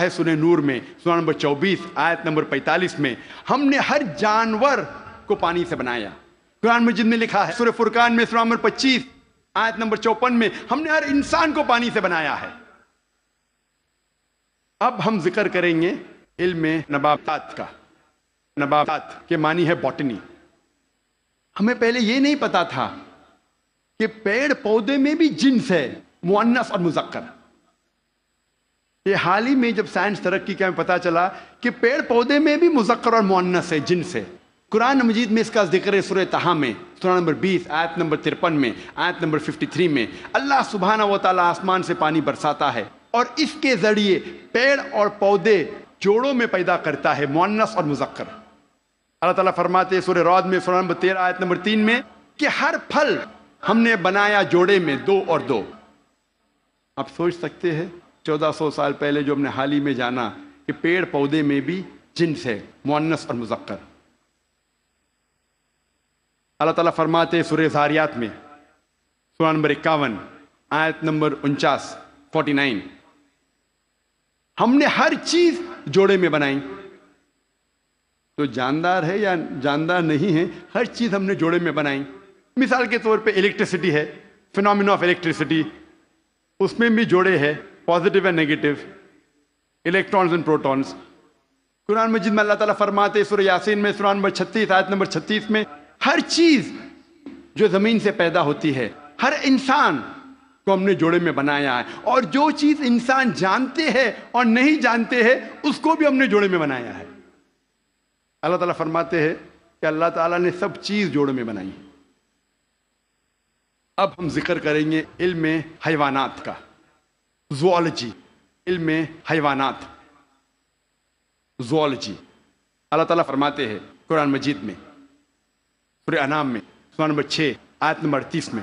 ہے سورہ نور میں سورہ نمبر 24 آیت نمبر 45 میں، ہم نے ہر جانور کو پانی سے بنایا۔ قرآن مجید میں لکھا ہے سورہ فرقان میں سورہ نمبر 25 آیت نمبر 54 میں، ہم نے ہر انسان کو پانی سے بنایا ہے۔ اب ہم ذکر کریں گے علم نباتات کا۔ نباتات کے معنی ہے باٹنی۔ ہمیں پہلے یہ نہیں پتا تھا کہ پیڑ پودے میں بھی جنس ہے، مؤنث اور مذکر۔ یہ حال ہی میں جب سائنس ترقی کیا، ہمیں پتا چلا کہ پیڑ پودے میں بھی مذکر اور مؤنث ہے، جنس ہے۔ قرآن مجید میں اس کا ذکر ہے سورہ طٰہٰ میں سورہ نمبر 20 آیت نمبر 53 میں، آیت نمبر 53 میں۔ اللہ سبحانہ و تعالیٰ آسمان سے پانی برساتا ہے اور اس کے ذریعے پیڑ اور پودے جوڑوں میں پیدا کرتا ہے، مؤنث اور مذکر۔ اللہ تعالیٰ فرماتے ہیں سورہ رعد میں سورہ نمبر 13 آیت نمبر 3 میں کہ ہر پھل ہم نے بنایا جوڑے میں، 2 اور 2۔ آپ سوچ سکتے ہیں 1400 سال پہلے جو ہم نے حال ہی میں جانا کہ پیڑ پودے میں بھی جنس ہے، مؤنث اور مذکر۔ اللہ تعالیٰ فرماتے ہیں سورہ ذاریات میں سورہ نمبر 51 آیت نمبر 49 ہم نے ہر چیز جوڑے میں بنائی۔ تو جاندار ہے یا جاندار نہیں ہے، ہر چیز ہم نے جوڑے میں بنائی۔ مثال کے طور پہ الیکٹریسٹی ہے، فینومینا آف الیکٹریسٹی، اس میں بھی جوڑے ہے، positive and negative, electrons and protons. Quran مجید میں اللہ تعالیٰ فرماتے ہیں سورہ یاسین میں سورہ نمبر 36 آیت نمبر 36 میں ہر چیز جو زمین سے پیدا ہوتی ہے، ہر انسان کو ہم نے جوڑے میں بنایا ہے، اور جو چیز انسان جانتے ہیں اور نہیں جانتے ہیں اس کو بھی ہم نے جوڑے میں بنایا ہے۔ اللہ تعالیٰ فرماتے ہیں کہ اللہ تعالیٰ نے سب چیز جوڑے میں بنائی۔ اب ہم ذکر کریں گے علم حیوانات کا، زوالوجی، علم حیوانات، زوالوجی۔ اللہ تعالیٰ فرماتے ہیں قرآن مجید میں سورہ انعام میں سورہ نمبر 6 آیت نمبر 38 میں،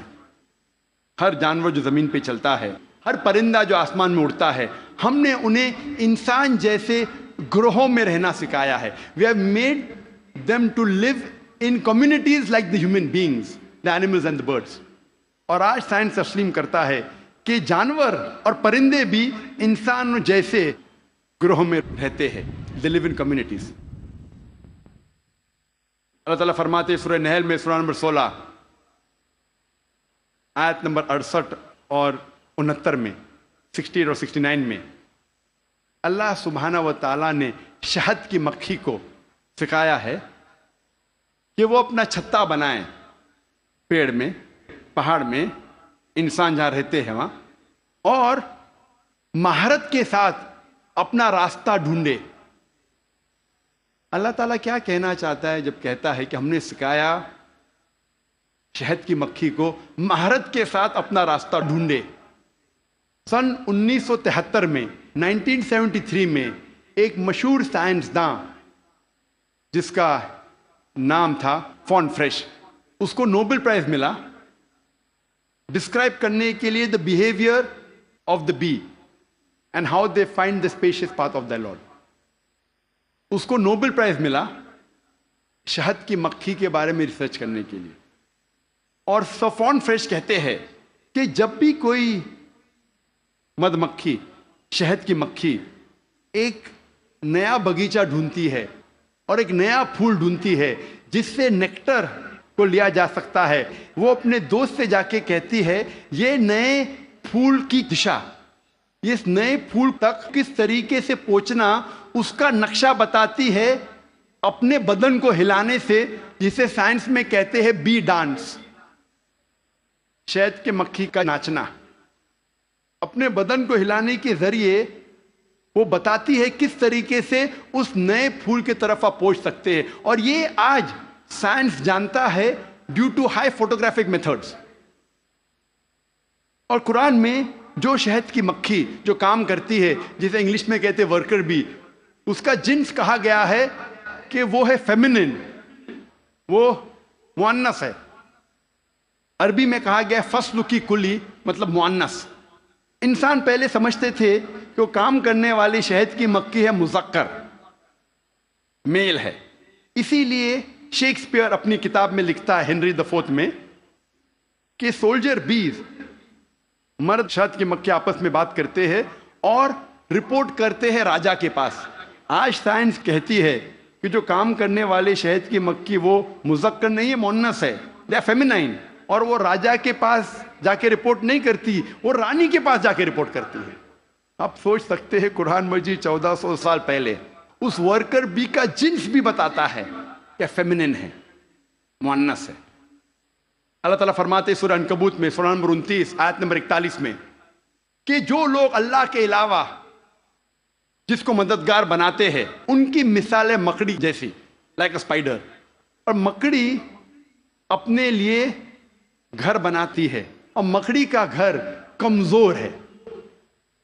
ہر جانور جو زمین پہ چلتا ہے، ہر پرندہ جو آسمان میں اڑتا ہے، ہم نے انہیں انسان جیسے گروہوں میں رہنا سکھایا ہے۔ We have made them to live in communities like the human beings, the animals and the birds۔ اور آج سائنس تسلیم کرتا ہے کہ جانور اور پرندے بھی انسان جیسے گروہوں میں رہتے ہیں، they live in communities۔ اللہ تعالیٰ فرماتے ہیں سورہ نحل میں سورہ نمبر 16 آیت نمبر 68 اور 69 میں، 68 اور 69 میں، اللہ سبحانہ و تعالیٰ نے شہد کی مکھی کو سکھایا ہے کہ وہ اپنا چھتا بنائیں پیڑ میں، پہاڑ میں، انسان جہاں رہتے ہیں وہاں، اور مہارت کے ساتھ اپنا راستہ ڈھونڈے۔ اللہ تعالیٰ کیا کہنا چاہتا ہے جب کہتا ہے کہ ہم نے سکھایا شہد کی مکھی کو مہارت کے ساتھ اپنا راستہ ڈھونڈے؟ سن 1973 میں 1973 میں ایک مشہور سائنسداں جس کا نام تھا فون فریش، اس کو نوبل پرائز ملا ڈسکرائب کرنے کے لیے the behavior of the bee and how they find the spacious path of their Lord۔ اس کو نوبل پرائز ملا شہد کی مکھی کے بارے میں ریسرچ کرنے کے لیے۔ اور فون فریش کہتے ہیں کہ جب بھی کوئی مد مکھی، شہد کی مکھی ایک نیا باغیچہ ڈھونڈتی ہے اور ایک نیا پھول ڈھونڈتی ہے جس سے نیکٹر کو لیا جا سکتا ہے، وہ اپنے دوست سے جا کے کہتی ہے یہ نئے پھول کی دشا، اس نئے پھول تک کس طریقے سے پہنچنا اس کا نقشہ بتاتی ہے اپنے بدن کو ہلانے سے، جسے سائنس میں کہتے ہیں بی ڈانس، شہد کے مکھی کا ناچنا۔ اپنے بدن کو ہلانے کے ذریعے وہ بتاتی ہے کس طریقے سے اس نئے پھول کی طرف آپ پہنچ سکتے ہیں، اور یہ آج سائنس جانتا ہے due to high photographic methods. اور قرآن میں جو شہد کی مکھی جو کام کرتی ہے، جسے انگلش میں کہتے ہیں ورکر بی، اس کا جنس کہا گیا ہے کہ وہ ہے فیمینن، وہ مؤنث ہے۔ عربی میں کہا گیا فصل کی کلی، مطلب مؤنث۔ انسان پہلے سمجھتے تھے کہ وہ کام کرنے والی شہد کی مکھی ہے، مذکر، میل ہے۔ اسی لیے شیکسپیئر اپنی کتاب میں لکھتا ہے ہنری the fourth میں کہ سولجر بیز، مرد شہد کی مکھی آپس میں بات کرتے ہیں اور رپورٹ کرتے ہیں راجا کے پاس. آج سائنس کہتی ہے کہ جو کام کرنے والے شہد کی مکھی وہ مذکر نہیں ہے، مؤنث ہے، دے آر فیمینائن. اور وہ راجا کے پاس جا کے رپورٹ نہیں کرتی، وہ رانی کے پاس جا کے رپورٹ کرتی ہے. آپ سوچ سکتے ہیں قرآن مجید 1400 سال پہلے اس ورکر بی کا جنس بھی بتاتا ہے کہ فیمینن ہے، مؤنث ہے. اللہ تعالیٰ فرماتے سورہ عنکبوت میں سورہ نمبر 29 آیت نمبر 41 میں کہ جو لوگ اللہ کے علاوہ جس کو مددگار بناتے ہیں ان کی مثال ہے مکڑی جیسی، لائک اے اسپائڈر. اور مکڑی اپنے لیے گھر بناتی ہے اور مکڑی کا گھر کمزور ہے.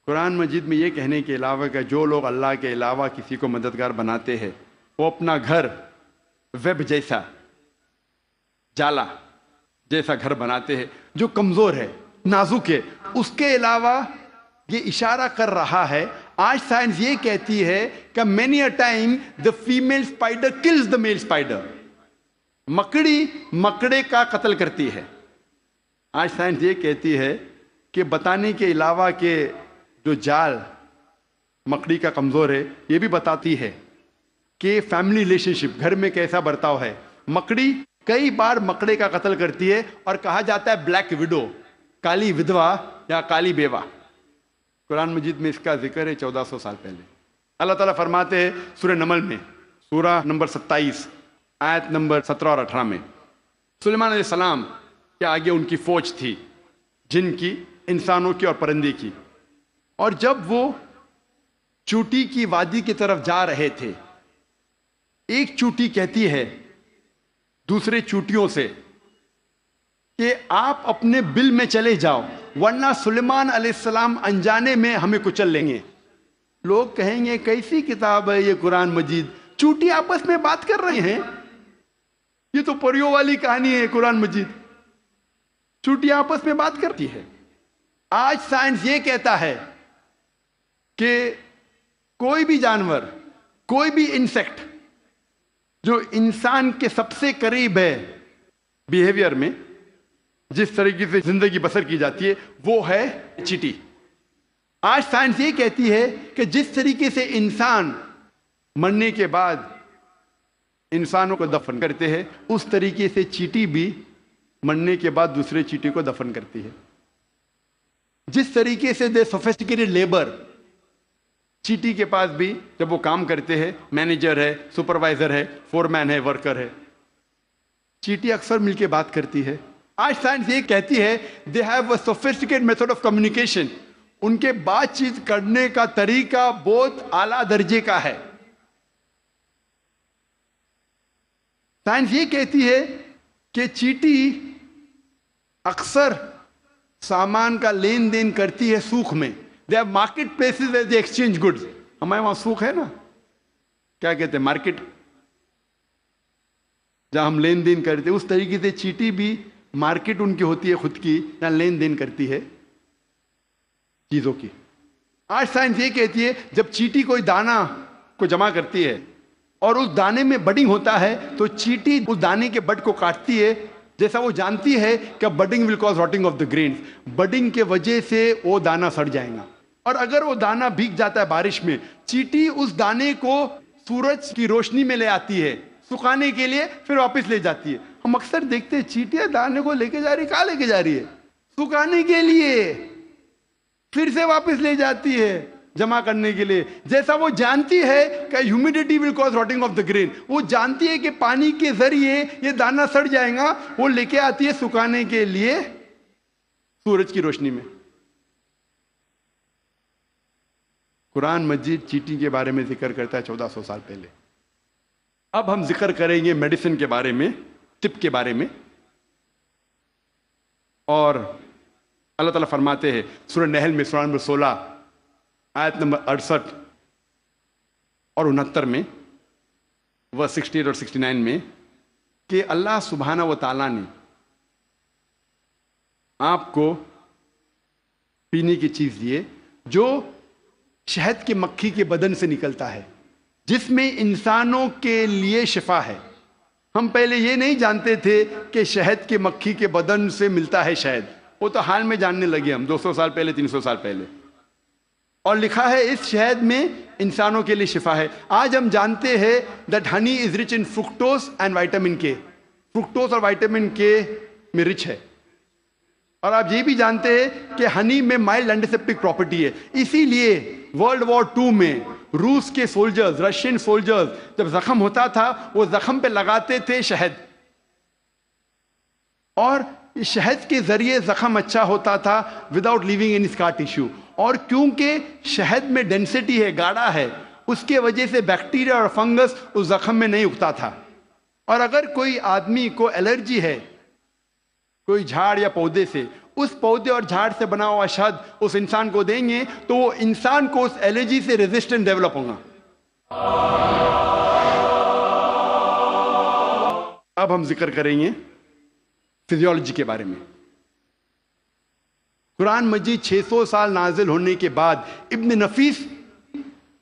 قرآن مجید میں یہ کہنے کے علاوہ کہ جو لوگ اللہ کے علاوہ کسی کو مددگار بناتے ہیں وہ اپنا گھر ویب جیسا، جالا جیسا گھر بناتے ہیں جو کمزور ہے، نازک ہے. اس کے علاوہ یہ اشارہ کر رہا ہے، آج سائنس یہ کہتی ہے کہ many a time the female spider kills the male spider. مکڑی مکڑے کا قتل کرتی ہے. آج سائنس یہ کہتی ہے کہ بتانے کے علاوہ کہ جو جال مکڑی کا کمزور ہے، یہ بھی بتاتی ہے کہ فیملی ریلیشن شپ، گھر میں کیسا برتاؤ ہے. مکڑی کئی بار مکڑے کا قتل کرتی ہے اور کہا جاتا ہے بلیک وڈو، کالی ودوا یا کالی بیوہ. قرآن مجید میں اس کا ذکر ہے 1400 سال پہلے. اللہ تعالیٰ فرماتے ہیں سورہ نمل میں سورہ نمبر 27 آیت نمبر 17 اور 18 میں، سلیمان علیہ السلام کے آگے ان کی فوج تھی، جن کی، انسانوں کی اور پرندے کی. اور جب وہ چوٹی کی وادی کی طرف جا رہے تھے، ایک چوٹی کہتی ہے دوسرے چوٹیوں سے کہ آپ اپنے بل میں چلے جاؤ ورنہ سلیمان علیہ السلام انجانے میں ہمیں کچل لیں گے. لوگ کہیں گے کیسی کتاب ہے یہ قرآن مجید، چوٹی آپس میں بات کر رہے ہیں، یہ تو پریوں والی کہانی ہے. قرآن مجید چوٹی آپس میں بات کرتی ہے. آج سائنس یہ کہتا ہے کہ کوئی بھی جانور، کوئی بھی انسیکٹ جو انسان کے سب سے قریب ہے بیہیویئر میں، جس طریقے سے زندگی بسر کی جاتی ہے، وہ ہے چیٹی. آج سائنس یہ کہتی ہے کہ جس طریقے سے انسان مرنے کے بعد انسانوں کو دفن کرتے ہیں، اس طریقے سے چیٹی بھی مرنے کے بعد دوسرے چیٹی کو دفن کرتی ہے. جس طریقے سے دے سوفسٹیکیٹڈ لیبر، چیٹی کے پاس بھی جب وہ کام کرتے ہیں، مینیجر ہے، سپروائزر ہے، فورمین ہے، ورکر ہے، چیٹی اکثر مل کے بات کرتی ہے. آج سائنس یہ کہتی ہے they have a sophisticated method of communication. ان کے بات چیت کرنے کا طریقہ بہت اعلیٰ درجے کا ہے. سائنس یہ کہتی ہے کہ چیٹی اکثر سامان کا لین دین کرتی ہے سوق میں. They have market places where they exchange goods. ہمارے وہاں سوق ہے نا، کیا کہتے ہیں، مارکیٹ، جہاں ہم لین دین کرتے ہیں. اس طریقے سے چیٹی بھی مارکیٹ ان کی ہوتی ہے خود کی، جہاں لین دین کرتی ہے چیزوں کی. آج سائنس یہ کہتی ہے جب چیٹی کوئی دانہ کو جمع کرتی ہے اور اس دانے میں بڈنگ ہوتا ہے تو چیٹی اس دانے کے بڈ کو کاٹتی ہے، جیسا وہ جانتی ہے کہ budding will cause rotting of the grains. Budding کے وجہ سے وہ دانہ سڑ جائے گا. اور اگر وہ دانہ بھیگ جاتا ہے بارش میں، چیٹی اس دانے کو سورج کی روشنی میں لے آتی ہے سکھانے کے لیے، پھر واپس لے جاتی ہے. ہم اکثر دیکھتے ہیں چیٹیاں دانے کو لے کے جا رہی، کہاں لے کے جا رہی ہے؟ سکھانے کے لیے، پھر سے واپس لے جاتی ہے جمع کرنے کے لیے. جیسا وہ جانتی ہے کہ humidity will cause rotting of the grain, وہ جانتی ہے کہ پانی کے ذریعے یہ دانہ سڑ جائے گا، وہ لے کے آتی ہے سکھانے کے لیے سورج کی روشنی میں. قرآن مجید چیٹی کے بارے میں ذکر کرتا ہے 1400 سال پہلے. اب ہم ذکر کریں گے میڈیسن کے بارے میں، طب کے بارے میں. اور اللہ تعالیٰ فرماتے ہیں سورہ نحل میں سورہ نمبر 16 آیت نمبر 68 اور 69 میں، ورس 68 اور 69 میں، کہ اللہ سبحانہ و تعالیٰ نے آپ کو پینے کی چیز دیے جو شہد کی مکھی کے بدن سے نکلتا ہے، جس میں انسانوں کے لیے شفا ہے. ہم پہلے یہ نہیں جانتے تھے کہ شہد کی مکھی کے بدن سے ملتا ہے شہد، وہ تو حال میں جاننے لگے ہم 200 سال پہلے، 300 سال پہلے. اور لکھا ہے اس شہد میں انسانوں کے لیے شفا ہے. آج ہم جانتے ہیں that honey is rich in fructose and vitamin K. fructose اور وائٹامن کے میں رچ ہے. اور آپ یہ بھی جانتے ہیں کہ ہنی میں مائلڈ اینٹیسیپٹک پراپرٹی ہے. اسی لیے ورلڈ وار 2 میں روس کے سولجرز، رشین سولجرز جب زخم ہوتا تھا وہ زخم پہ لگاتے تھے شہد، اور شہد کے ذریعے زخم اچھا ہوتا تھا وداؤٹ لیونگ اینی اسکار ٹیشو. اور کیونکہ شہد میں ڈینسٹی ہے، گاڑھا ہے، اس کے وجہ سے بیکٹیریا اور فنگس اس زخم میں نہیں اگتا تھا. اور اگر کوئی آدمی کو الرجی ہے کوئی جھاڑ یا پودے سے، اس پودے اور جھاڑ سے بنا ہوا شہد اس انسان کو دیں گے تو وہ انسان کو اس الرجی سے ریزسٹنٹ ڈیولپ ہوگا. اب ہم ذکر کریں گے فزیولوجی کے بارے میں. قرآن مجید 600 سال نازل ہونے کے بعد ابن نفیس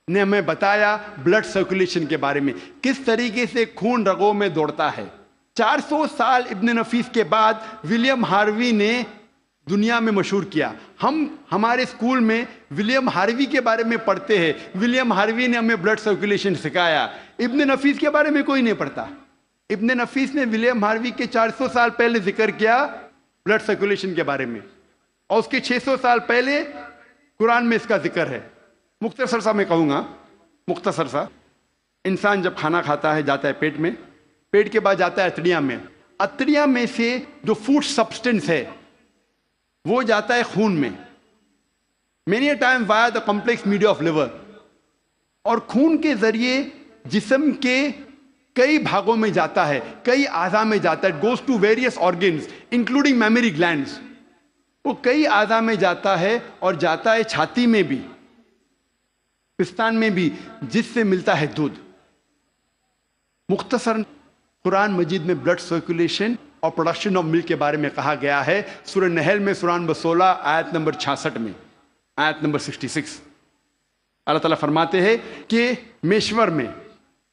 نے ہمیں بتایا بلڈ سرکولیشن کے بارے میں، کس طریقے سے خون رگوں میں دوڑتا ہے. 400 سال ابن نفیس کے بعد ولیم ہاروی نے دنیا میں مشہور کیا. ہم ہمارے اسکول میں ولیم ہاروی کے بارے میں پڑھتے ہیں. ولیم ہاروی نے ہمیں بلڈ سرکولیشن سکھایا. ابن نفیس کے بارے میں کوئی نہیں پڑھتا. ابن نفیس نے ولیم ہاروی کے 400 سال پہلے ذکر کیا بلڈ سرکولیشن کے بارے میں، اور اس کے 600 سال پہلے قرآن میں اس کا ذکر ہے. مختصر سا میں کہوں گا، مختصر سا، انسان جب کھانا کھاتا ہے جاتا ہے پیٹ میں، پیٹ کے بعد جاتا ہے اتڑیاں میں، اتڑیاں میں سے جو فوڈ سبسٹنس ہے وہ جاتا ہے خون میں. Many a time via the complex media of liver, اور خون کے ذریعے جسم کے کئی بھاگوں میں جاتا ہے، کئی اعضاء میں جاتا ہے. Goes to various organs including mammary glands. وہ کئی اعضاء میں جاتا ہے اور جاتا ہے چھاتی میں بھی، پستان میں بھی، جس سے ملتا ہے دودھ. مختصر قرآن مجید میں بلڈ سرکولیشن اور پروڈکشن آف ملک کے بارے میں کہا گیا ہے سورہ نحل میں، سورہ نمبر 16 آیت نمبر 66 میں، آیت نمبر 66. اللہ تعالیٰ فرماتے ہیں کہ میشور میں،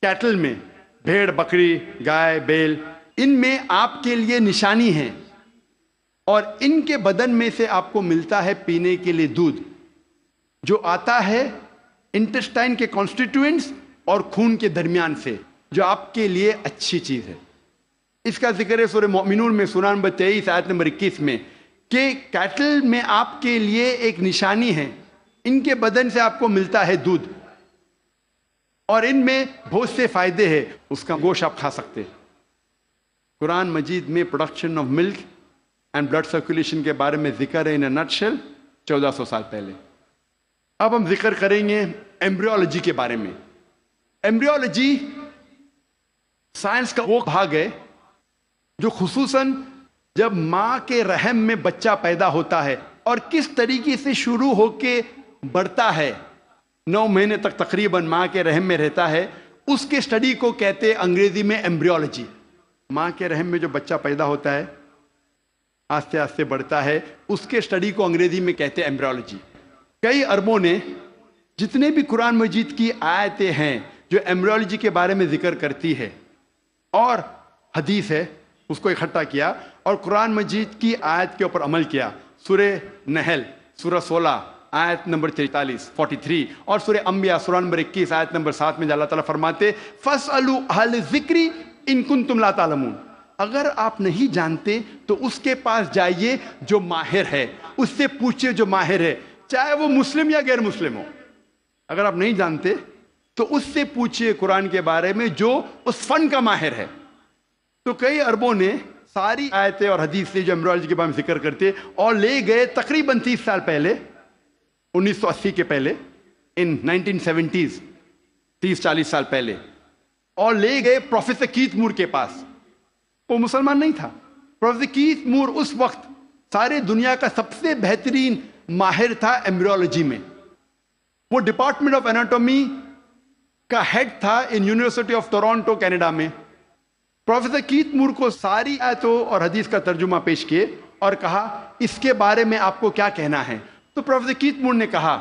کیٹل میں، بھیڑ بکری گائے بیل، ان میں آپ کے لیے نشانی ہے، اور ان کے بدن میں سے آپ کو ملتا ہے پینے کے لیے دودھ جو آتا ہے انٹسٹائن کے کانسٹیٹوئنٹس اور خون کے درمیان سے، جو آپ کے لیے اچھی چیز ہے. اس کا ذکر ہے سورہ مومنون میں، سورہ نمبر 23 آیت نمبر 21 میں، کہ کیٹل میں آپ کے لیے ایک نشانی ہے، ان کے بدن سے آپ کو ملتا ہے دودھ، اور ان میں بہت سے فائدے ہیں، اس کا گوشت آپ کھا سکتے ہیں. قرآن مجید میں production of milk and blood circulation کے بارے میں ذکر ہے ان اے نٹ شیل 1400 سال پہلے. اب ہم ذکر کریں گے ایمبریولوجی کے بارے میں. ایمبریولوجی سائنس کا وہ بھاگ ہے جو خصوصاً جب ماں کے رحم میں بچہ پیدا ہوتا ہے اور کس طریقے سے شروع ہو کے بڑھتا ہے، 9 مہینے تک تقریباً ماں کے رحم میں رہتا ہے، اس کے سٹڈی کو کہتے ہیں انگریزی میں ایمبریولوجی. ماں کے رحم میں جو بچہ پیدا ہوتا ہے، آہستہ آہستہ بڑھتا ہے، اس کے سٹڈی کو انگریزی میں کہتے ہیں ایمبریولوجی. کئی عربوں نے جتنے بھی قرآن مجید کی آیتیں ہیں جو ایمبریولوجی کے بارے میں ذکر کرتی ہے اور حدیث ہے، اس کو اکٹھا کیا اور قرآن مجید کی آیت کے اوپر عمل کیا. سورہ نحل سورہ 16 آیت نمبر 43 اور سورہ انبیاء سورہ نمبر 21 آیت نمبر 7 میں اللہ تعالیٰ فرماتے فَاسْأَلُوا أَهْلَ الذِّكْرِ إِن كُنتُمْ لَا تَعْلَمُونَ. اگر آپ نہیں جانتے تو اس کے پاس جائیے جو ماہر ہے، اس سے پوچھئے جو ماہر ہے، چاہے وہ مسلم یا غیر مسلم ہو. اگر آپ نہیں جانتے تو اس سے پوچھئے قرآن کے بارے میں جو اس فن کا ماہر ہے. تو کئی عربوں نے ساری آیتیں اور حدیث سے جو ایمبریولوجی کے بارے میں ذکر کرتے اور لے گئے تقریباً 30 سال پہلے، 1980 کے پہلے، ان 1970s، 30-40 سال پہلے، اور لے گئے پروفیسر کیتھ مور کے پاس. وہ مسلمان نہیں تھا. پروفیسر کیتھ مور اس وقت سارے دنیا کا سب سے بہترین ماہر تھا ایمبریولوجی میں. وہ ڈپارٹمنٹ آف اناٹومی کا ہیڈ تھا in university of Toronto Canada میں. پروفیسر کیتھ مور کو ساری آیتوں اور حدیث کا ترجمہ پیش کیے اور کہا اس کے بارے میں آپ کو کیا کہنا ہے. تو پروفیسر کیتھ مور نے کہا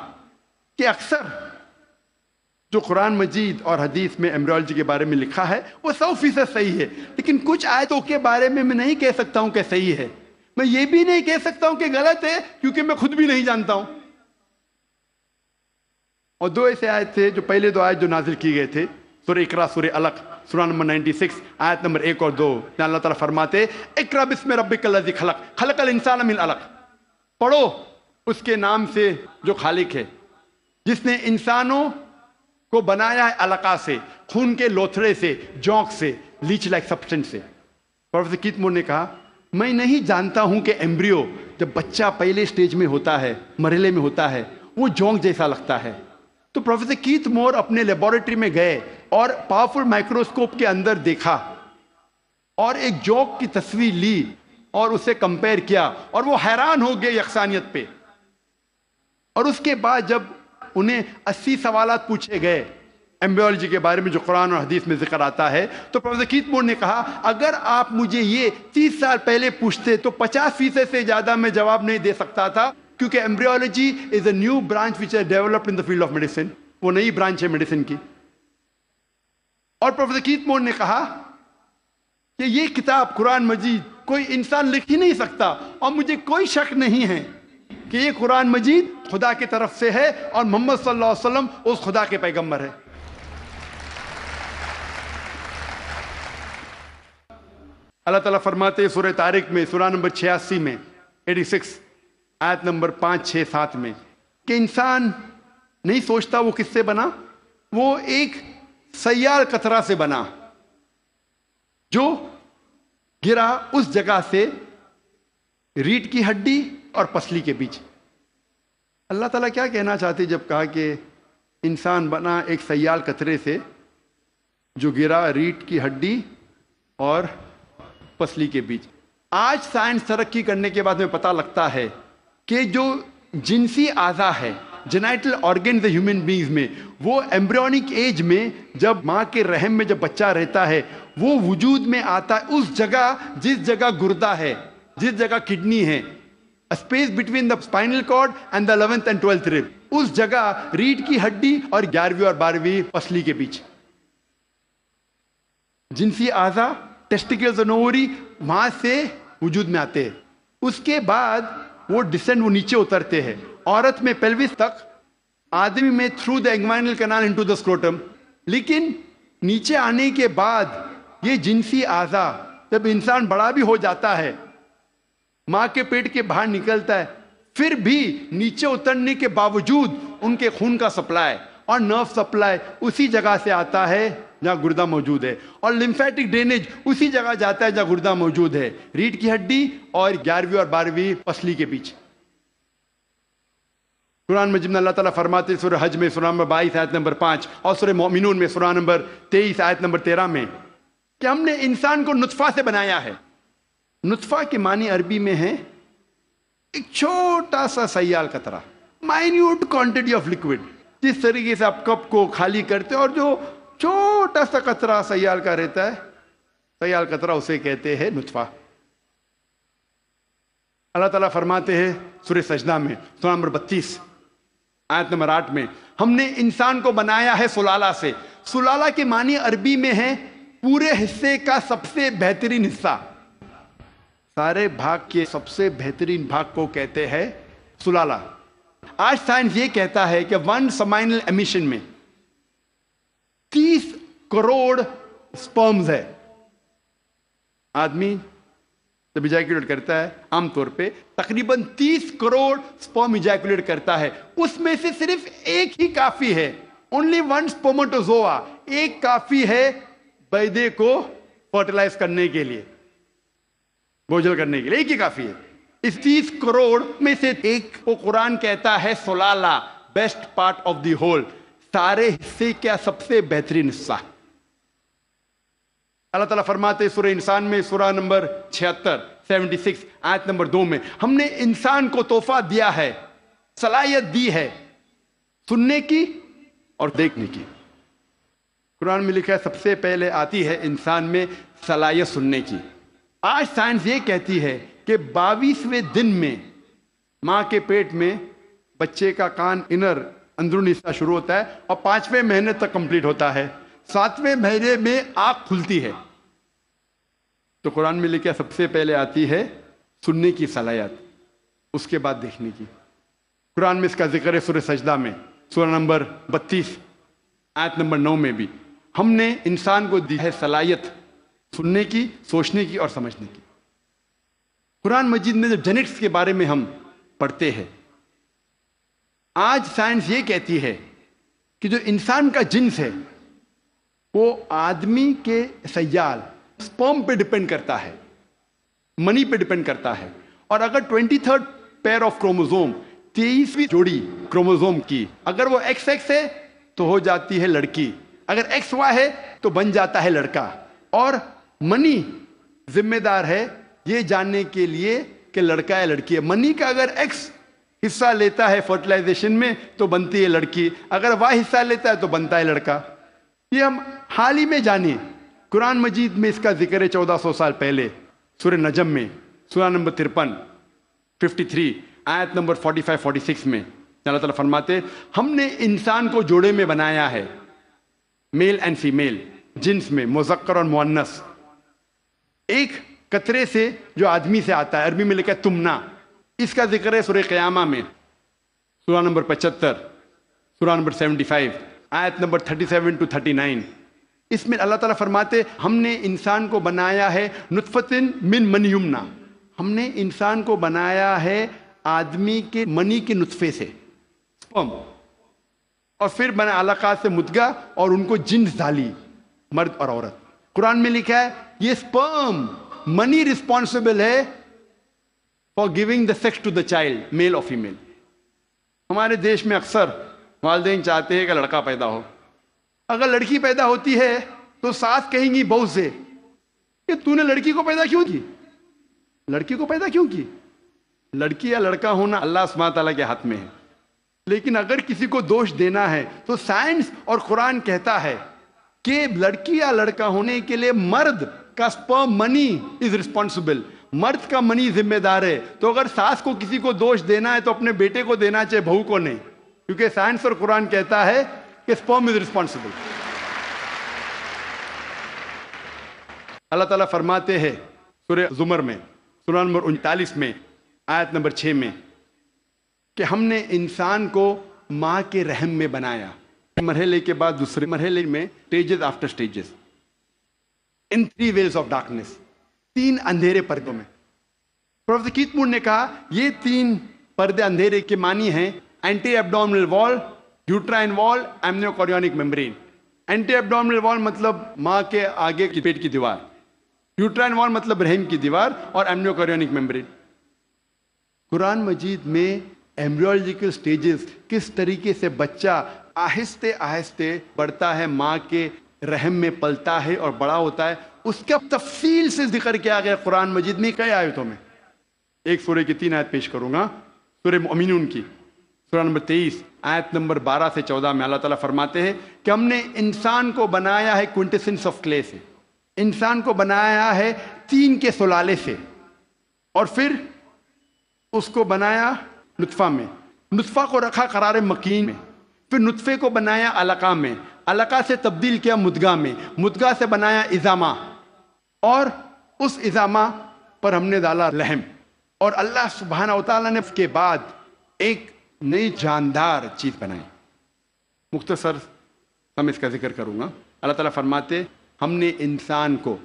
کہ اکثر جو قرآن مجید اور حدیث میں ایمبریولوجی کے بارے میں لکھا ہے وہ 100% صحیح ہے، لیکن کچھ آیتوں کے بارے میں نہیں کہہ سکتا ہوں کہ صحیح ہے. میں یہ بھی نہیں کہہ سکتا ہوں کہ غلط ہے، کیونکہ میں خود بھی نہیں جانتا ہوں. اور دو ایسے آیت تھے جو پہلے دو آیت جو نازل کی گئے تھے، سورہ اقرا، سورہ علق، سورہ نمبر 96 آیت نمبر 1 اور 2، جہاں اللہ تعالیٰ فرماتے اقرا بسم ربک الذی خلق خلق الانسان من علق، پڑھو اس کے نام سے جو خالق ہے، جس نے انسانوں کو بنایا ہے علقہ سے، خون کے لوتھڑے سے، جونک سے، لیچ لائک سبسٹنس سے۔ پروفیسر کیت مور نے کہا میں نہیں جانتا ہوں کہ ایمبریو جب بچہ پہلے سٹیج میں ہوتا ہے، مرحلے میں ہوتا ہے، وہ جونک جیسا لگتا ہے۔ تو پروفیسر کیت مور اپنے لیبارٹری میں گئے اور پاورفل مائکروسکوپ کے اندر دیکھا اور ایک جونک کی تصویر لی اور اسے کمپیئر کیا، اور وہ حیران ہو گئے یکسانیت پہ۔ اور اس کے بعد جب انہیں 80 سوالات پوچھے گئے ایمبریولوجی کے بارے میں جو قرآن اور حدیث میں ذکر آتا ہے، تو پروفیسر کیت مور نے کہا اگر آپ مجھے یہ 30 سال پہلے پوچھتے تو 50% سے زیادہ میں جواب نہیں دے سکتا تھا، کیونکہ embryology is a new branch which ہے developed in the field of medicine, وہ نئی برانچ ہے میڈیسن کی۔ اور پروفیسر کیت مور نے کہا کہ یہ کتاب قرآن مجید کوئی انسان لکھ ہی نہیں سکتا، اور مجھے کوئی شک نہیں ہے کہ یہ قرآن مجید خدا کی طرف سے ہے اور محمد صلی اللہ علیہ وسلم اس خدا کے پیغمبر ہے۔ اللہ تعالیٰ فرماتے ہیں سورہ طارق میں، سورہ نمبر 86 میں 86 آیت نمبر 5، 6، 7 میں، کہ انسان نہیں سوچتا وہ کس سے بنا، وہ ایک سیال قطرہ سے بنا جو گرا اس جگہ سے ریڑھ کی ہڈی اور پسلی کے بیچ۔ اللہ تعالیٰ کیا کہنا چاہتے جب کہا کہ انسان بنا ایک سیال قطرے سے جو گرا ریڑھ کی ہڈی اور پسلی کے بیچ؟ آج سائنس ترقی کرنے کے بعد میں پتہ لگتا ہے کہ جو جنسی اعضا ہے، جینائٹل آرگنز ہیومن بینگز میں، وہ ایمبریونک ایج میں جب ماں کے رحم میں جب بچہ رہتا ہے وہ وجود میں آتا ہے اس جگہ جس جگہ گردہ ہے، جس جگہ کڈنی ہے، space between the spinal card and the 11th and 12th rib، اس جگہ ریڑھ کی ہڈی اور 11ویں اور 12ویں پسلی کے بیچ۔ جنسی اعضا ٹیسٹیکلز اور اووری وہاں سے وجود میں آتے ہیں، اس کے بعد وہ ڈسینڈ، وہ نیچے اترتے ہیں، عورت میں پیلوس تک، آدمی میں through the inguinal canal into the scrotum. لیکن نیچے آنے کے بعد یہ جنسی اعضا جب انسان بڑا بھی ہو جاتا ہے، ماں کے پیٹ کے باہر نکلتا ہے، پھر بھی نیچے اترنے کے باوجود ان کے خون کا سپلائی اور نرو سپلائی اسی جگہ سے آتا ہے جہاں گردہ موجود ہے، اور لمفیٹک ڈرینیج اسی جگہ جاتا ہے جہاں گردہ موجود ہے، ریڑھ کی ہڈی اور 11ویں اور 12ویں پسلی کے بیچ۔ قرآن مجید میں اللہ تعالیٰ فرماتے سورہ حج میں سورہ نمبر 22 آیت نمبر 5 اور سورہ مومنون میں سورہ نمبر 23 آیت نمبر 13 میں کہ ہم نے انسان کو نطفہ سے بنایا ہے۔ نطفہ کے معنی عربی میں ہے ایک چھوٹا سا سیال قطرہ، مائنیوٹ کوانٹٹی آف لکوڈ، جس طریقے سے آپ کپ کو خالی کرتے اور جو چھوٹا سا قطرہ سیال کا رہتا ہے، سیال قطرہ اسے کہتے ہیں نطفہ۔ اللہ تعالیٰ فرماتے ہیں سورہ سجدہ میں سورہ نمبر 32 آیت نمبر 8 میں ہم نے انسان کو بنایا ہے سلالہ سے۔ سلالہ کے معنی عربی میں ہے پورے حصے کا سب سے بہترین حصہ، سارے بھاگ کے سب سے بہترین بھاگ کو کہتے ہیں سلالہ۔ آج سائنس یہ کہتا ہے کہ 1 سمائنل ایمیشن میں 30 کروڑ سپرمز ہے۔ آدمی جب ایجیکولیٹ کرتا ہے عام طور پہ تقریباً 30 کروڑ سپرم ایجیکولیٹ کرتا ہے، اس میں سے صرف ایک ہی کافی ہے، اونلی 1 سپرماٹوزوا، ایک کافی ہے بیضے کو فرٹیلائز کرنے کے لیے، بوجھل کرنے کے لیے، ایک ہی کافی ہے۔ اس 30 کروڑ میں سے ایک کو قرآن کہتا ہے سلالہ، best part of the whole, سارے حصے کا سب سے بہترین حصہ۔ اللہ تعالیٰ فرماتے سورہ انسان میں سورہ نمبر 76 آیت نمبر 2 میں ہم نے انسان کو تحفہ دیا ہے، صلاحیت دی ہے سننے کی اور دیکھنے کی۔ قرآن میں لکھا ہے سب سے پہلے آتی ہے انسان میں صلاحیت سننے کی۔ آج سائنس یہ کہتی ہے کہ 22ویں دن میں ماں کے پیٹ میں بچے کا کان اندرونی حصہ شروع ہوتا ہے اور 5ویں مہینے تک کمپلیٹ ہوتا ہے، 7ویں مہینے میں آنکھ کھلتی ہے۔ تو قرآن میں لکھا سب سے پہلے آتی ہے سننے کی صلاحیت، اس کے بعد دیکھنے کی۔ قرآن میں اس کا ذکر ہے سورہ سجدہ میں سورہ نمبر 32 آیت نمبر 9 میں بھی ہم نے انسان کو دی ہے صلاحیت سننے کی، سوچنے کی اور سمجھنے کی۔ قرآن مجید میں جب جینیٹکس کے بارے میں ہم پڑھتے ہیں، آج سائنس یہ کہتی ہے کہ جو انسان کا جنس ہے وہ آدمی کے سیال سپرم پہ ڈپینڈ کرتا ہے، منی پہ ڈپینڈ کرتا ہے، اور اگر 23rd پیئر آف کروموزوم 23ویں جوڑی کروموزوم کی اگر وہ ایکس ایکس ہے تو ہو جاتی ہے لڑکی، اگر ایکس وائی ہے تو بن جاتا ہے لڑکا، اور منی ذمہ دار ہے یہ جاننے کے لیے کہ لڑکا یا لڑکی ہے۔ منی کا اگر ایکس حصہ لیتا ہے فرٹیلائزیشن میں تو بنتی ہے لڑکی، اگر وائی حصہ لیتا ہے تو بنتا ہے لڑکا۔ یہ ہم حال ہی میں جانیں، قرآن مجید میں اس کا ذکر ہے 1400 سال پہلے، سورہ نجم میں سورہ نمبر 53 آیت نمبر 45-46 میں اللہ تعالیٰ فرماتے ہم نے انسان کو جوڑے میں بنایا ہے، میل اینڈ فیمیل، جنس میں مذکر اور مؤنث، ایک قطرے سے جو آدمی سے آتا ہے، عربی میں لکھا ہے تمنا، اس کا ذکر ہے سورہ قیامہ میں سورہ نمبر 75 سورہ نمبر 75 آیت نمبر 37-39۔ اس میں اللہ تعالیٰ فرماتے ہم نے انسان کو بنایا ہے نطفۃ من منی یمنا، ہم نے انسان کو بنایا ہے آدمی کے منی کے نطفے سے، اور پھر بنا علقات سے مدغہ، اور ان کو جنس ڈالی، مرد اور عورت۔ قرآن میں لکھا ہے یہ سپرم منی رسپانسبل ہے for giving the sex to the child, male اور فیمیل۔ ہمارے دیش میں اکثر والدین چاہتے ہیں کہ لڑکا پیدا ہو، اگر لڑکی پیدا ہوتی ہے تو ساس کہیں گی بہو سے کہ تو نے لڑکی کو پیدا کیوں کی، لڑکی کو پیدا کیوں کی؟ لڑکی یا لڑکا ہونا اللہ سبحانہ تعالیٰ کے ہاتھ میں ہے، لیکن اگر کسی کو دوش دینا ہے تو سائنس اور قرآن کہتا ہے کہ لڑکی یا لڑکا ہونے کے لیے مرد کا سپرم منی از رسپانسبل، مرد کا منی ذمہ دار ہے۔ تو اگر ساس کو کسی کو دوش دینا ہے تو اپنے بیٹے کو دینا چاہے، بہو کو نہیں، کیونکہ سائنس اور قرآن کہتا ہے کہ سپرم از رسپانسبل۔ اللہ تعالیٰ فرماتے ہیں سورہ زمر میں سورہ نمبر 39 میں آیت نمبر 6 میں کہ ہم نے انسان کو ماں کے رحم میں بنایا، مرحلے کے بعد دوسرے مرحلے میں stages after stages, in 3 veils of darkness, 3 اندھیرے پردوں میں۔ پروفیسر کیت مور نے کہا یہ 3 پردے اندھیرے کے معنی ہیں اینٹی ایبڈومنل وال، یوٹرائن وال، ایمنیو کوریونک میمبرین۔ اینٹی ایبڈومنل وال مطلب ماں کے آگے کی پیٹ کی دیوار، یوٹرائن وال مطلب رحم کی دیوار، اور ایمنیو کوریونک میمبرین۔ قرآن مجید میں ایمبریولوجیکل سٹیجز، کس طریقے سے بچہ آہستہ آہستہ بڑھتا ہے، ماں کے رحم میں پلتا ہے اور بڑا ہوتا ہے، اس کا تفصیل سے ذکر کیا گیا قرآن مجید میں کئی آیتوں میں۔ ایک سورہ کی 3 آیت پیش کروں گا، سورہ مؤمنون کی سورہ نمبر 23 آیت نمبر 12 سے 14 میں اللہ تعالیٰ فرماتے ہیں کہ ہم نے انسان کو بنایا ہے کوئنٹیسنس آف کلے سے، انسان کو بنایا ہے طین کے سلالے سے، اور پھر اس کو بنایا نطفہ میں، نطفہ کو رکھا قرار مکین میں، پھر نطفے کو بنایا علقہ میں، علقہ سے تبدیل کیا مدغہ میں، مدغہ سے بنایا عظامہ، اور اس عظامہ پر ہم نے ڈالا لحم، اور اللہ سبحانہ وتعالیٰ نے اس کے بعد ایک نئی جاندار چیز بنائی۔ مختصر ہم اس کا ذکر کروں گا۔ اللہ تعالیٰ فرماتے ہم نے انسان کو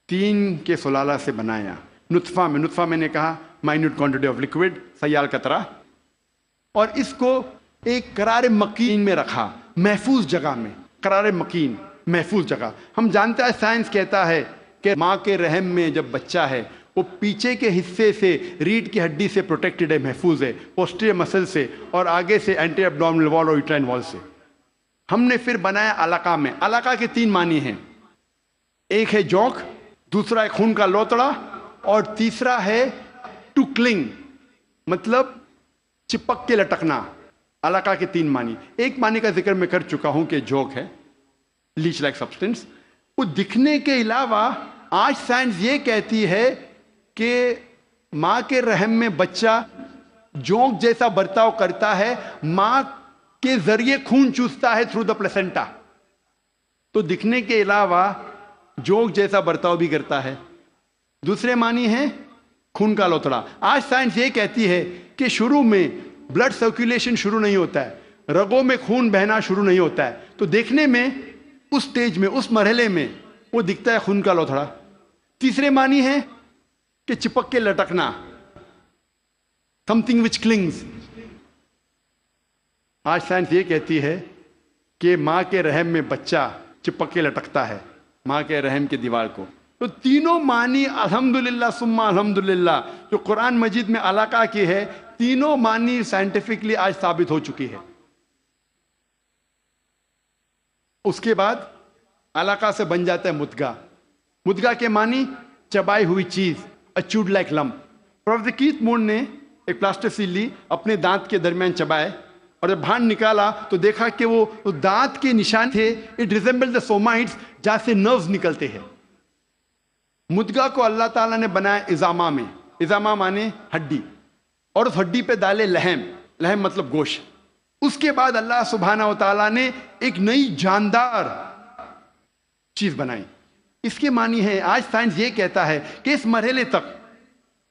طین کے سلالہ سے بنایا، نطفہ میں نے کہا مائنیوٹ کوانٹٹی آف لکوڈ، سیال قطرہ، اور اس کو ایک قرار مکین میں رکھا، محفوظ جگہ میں، قرار مکین محفوظ جگہ۔ ہم جانتے ہیں سائنس کہتا ہے کہ ماں کے رحم میں جب بچہ ہے وہ پیچھے کے حصے سے ریڑھ کی ہڈی سے پروٹیکٹڈ ہے، محفوظ ہے، پوسٹیریئر مسل سے، اور آگے سے اینٹی ایبڈومنل وال اور یوٹرائن وال سے۔ ہم نے پھر بنایا علقہ میں۔ علقہ کے 3 معنی ہیں، ایک ہے جوک، دوسرا ہے خون کا لوتڑا، اور تیسرا ہے ٹو کلنگ، مطلب چپک کے لٹکنا۔ علقہ کے 3 معنی، ایک معنی کا ذکر میں کر چکا ہوں کہ جوک ہے، لیچ لائک سبسٹنس۔ وہ دکھنے کے علاوہ آج سائنس یہ کہتی ہے کہ ماں کے رحم میں بچہ جونک جیسا برتاؤ کرتا ہے، ماں کے ذریعے خون چوستا ہے تھرو دا پلیسنٹا، تو دکھنے کے علاوہ جونک جیسا برتاؤ بھی کرتا ہے۔ دوسرے معنی ہے خون کا لوتڑا۔ آج سائنس یہ کہتی ہے کہ شروع میں بلڈ سرکولیشن شروع نہیں ہوتا ہے، رگوں میں خون بہنا شروع نہیں ہوتا ہے تو دیکھنے میں اس سٹیج میں، اس مرحلے میں وہ دکھتا ہے خون کا لوتھڑا۔ تیسرے معنی ہے کہ چپک کے لٹکنا، something which clings۔ آج سائنس یہ کہتی ہے کہ ماں کے رحم میں بچہ چپک کے لٹکتا ہے ماں کے رحم کی دیوار کو۔ تو تینوں معنی الحمدللہ ثم الحمدللہ جو قرآن مجید میں علاقہ کی ہے، تینوں معنی سائنٹیفکلی آج ثابت ہو چکی ہے۔ اس کے بعد علاقہ سے بن جاتا ہے مدغہ۔ مدغہ کے معنی چبائی ہوئی چیز، اچوڈ لائک لمپ۔ پروفیسر کیتھ مون نے ایک پلاسٹر سیل لی، اپنے دانت کے درمیان چبائے، اور جب باہر نکالا تو دیکھا کہ وہ دانت کے نشان تھے، اٹ ریزمبل دا سومائٹس، جہاں سے نروز نکلتے ہیں۔ مدغہ کو اللہ تعالیٰ نے بنایا اضامہ میں، اضامہ مانے ہڈی، اور اس ہڈی پہ ڈالے لحم، لحم مطلب گوشت۔ اس کے بعد اللہ سبحانہ و تعالیٰ نے ایک نئی جاندار چیز بنائی۔ اس کے معنی ہے، آج سائنس یہ کہتا ہے کہ اس مرحلے تک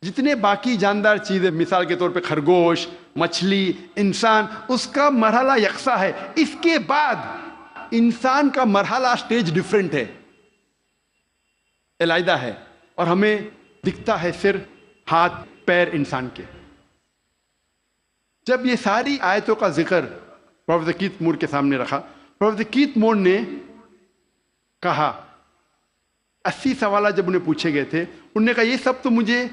جتنے باقی جاندار چیزیں، مثال کے طور پہ خرگوش، مچھلی، انسان، اس کا مرحلہ یکساں ہے۔ اس کے بعد انسان کا مرحلہ سٹیج ڈیفرنٹ ہے، علیحدہ ہے، اور ہمیں دکھتا ہے صرف ہاتھ پیر انسان کے۔ جب یہ ساری آیتوں کا ذکر پروفیسر کیتھ مون کے سامنے رکھا، پروفیسر کیتھ مون نے کہا، 80 سوالات جب انہیں پوچھے گئے تھے، انہوں نے کہا یہ سب تو مجھے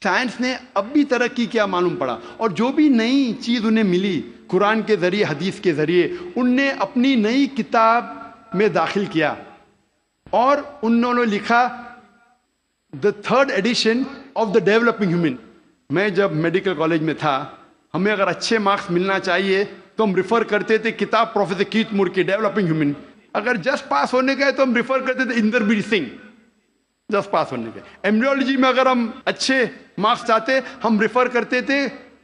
سائنس نے اب بھی ترقی کیا معلوم پڑا، اور جو بھی نئی چیز انہیں ملی قرآن کے ذریعے، حدیث کے ذریعے، ان نے اپنی نئی کتاب میں داخل کیا، اور انہوں نے لکھا the third addition of the developing human. میں جب میڈیکل کالج میں تھا، ہمیں اگر اچھے مارکس ملنا چاہیے تو ہم ریفر کرتے تھے کتاب پروفیسر کیتھ مون کی، ڈیولپنگ ہیومن۔ اگر جسٹ پاس ہونے گئے تو ہم ریفر کرتے تھے اندربیر سنگھ، جسٹ پاس ہونے گئے۔ ایمبریولوجی میں اگر ہم اچھے مارکس چاہتے ہم ریفر کرتے تھے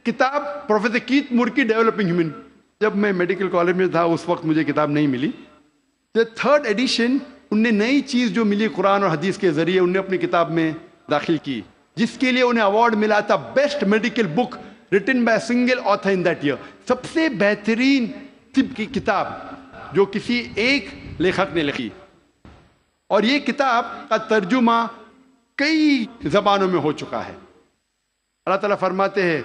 کتاب پروفیسر کیتھ مون کی، ڈیولپنگ ہیومن۔ جب میں میڈیکل کالج میں تھا اس وقت مجھے کتاب نہیں ملی۔ تھرڈ ایڈیشن، ان نے نئی چیز جو ملی قرآن اور حدیث کے ذریعے، انہیں اپنی کتاب میں داخل کی، جس کے لیے انہیں ایوارڈ ملا تھا best medical book written by single author in that year, سب سے بہترین طب کی کتاب جو کسی ایک لیکھک نے لکھی۔ اور یہ کتاب کا ترجمہ کئی زبانوں میں ہو چکا ہے۔ اللہ تعالیٰ فرماتے ہیں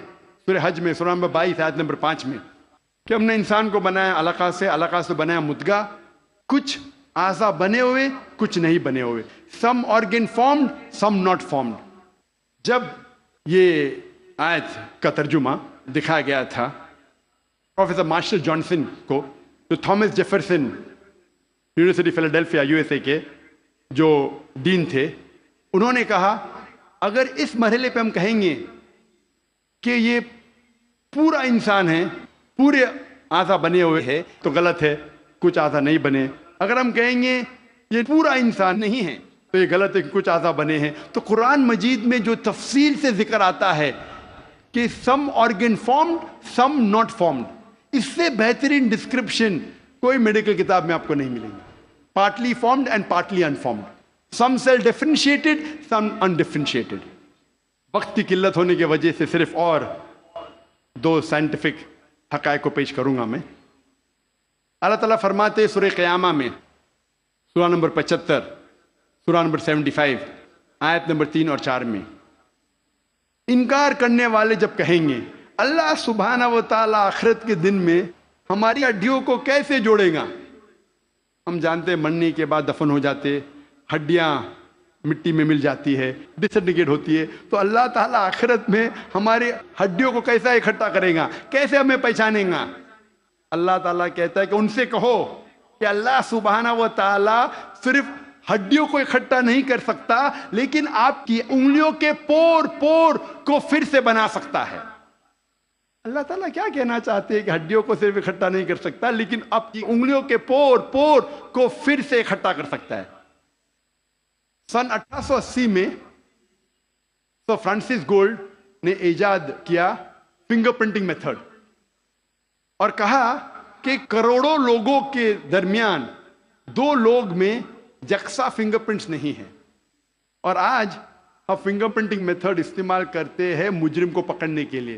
سورہ حج میں، سورہ نمبر 22 آیت نمبر 5 میں، کہ ہم نے انسان کو بنایا علقہ سے، علقہ سے بنایا مدغہ، کچھ اعضا بنے ہوئے، کچھ نہیں بنے ہوئے، some organ formed, some not formed. جب یہ آیت کا ترجمہ دکھایا گیا تھا پروفیسر مارشل جانسن کو، جو تھامس جیفرسن یونیورسٹی فیلاڈیلفیا USA کے جو ڈین تھے، انہوں نے کہا اگر اس مرحلے پہ ہم کہیں گے کہ یہ پورا انسان ہے، پورے اعضا بنے ہوئے ہیں، تو غلط ہے، کچھ اعضا نہیں بنے۔ اگر ہم کہیں گے یہ پورا انسان نہیں ہے تو یہ غلط ہے کہ کچھ اعضا بنے ہیں۔ تو قرآن مجید میں جو تفصیل سے ذکر آتا ہے کہ some organ formed, some not formed, اس سے بہترین ڈسکرپشن کوئی میڈیکل کتاب میں آپ کو نہیں ملے گی۔ Partly formed and partly unformed, some cell differentiated, some undifferentiated. وقت کی قلت ہونے کی وجہ سے صرف اور 2 سائنٹیفک حقائق کو پیش کروں گا میں۔ اللہ تعالیٰ فرماتے سورہ قیامہ میں، سورہ نمبر 75، سورہ نمبر 75 آیت نمبر 3 اور 4 میں، انکار کرنے والے جب کہیں گے اللہ سبحانہ و تعالیٰ آخرت کے دن میں ہماری ہڈیوں کو کیسے جوڑے گا؟ ہم جانتے ہیں مرنے کے بعد دفن ہو جاتے، ہڈیاں مٹی میں مل جاتی ہے، ڈسنٹیگریٹ ہوتی ہے، تو اللہ تعالیٰ آخرت میں ہماری ہڈیوں کو کیسا اکٹھا کرے گا، کیسے ہمیں پہچانے گا؟ اللہ تعالیٰ کہتا ہے کہ ان سے کہو کہ اللہ سبحانہ و تعالیٰ صرف ہڈیوں کو اکٹھا نہیں کر سکتا، لیکن آپ کی انگلیوں کے پور پور کو پھر سے بنا سکتا ہے۔ اللہ تعالیٰ کیا کہنا چاہتے ہیں کہ ہڈیوں کو صرف اکٹھا نہیں کر سکتا، لیکن آپ کی انگلیوں کے پور پور کو پھر سے اکٹھا کر سکتا ہے۔ سن 1880 میں سر فرانسس گولڈ نے ایجاد کیا فنگر پرنٹنگ میتھڈ، اور کہا کہ کروڑوں لوگوں کے درمیان 2 لوگ میں یکساں فنگر پرنٹس نہیں ہیں، اور آج ہم فنگر پرنٹنگ میتھڈ استعمال کرتے ہیں مجرم کو پکڑنے کے لیے۔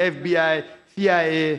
FBI, CIA,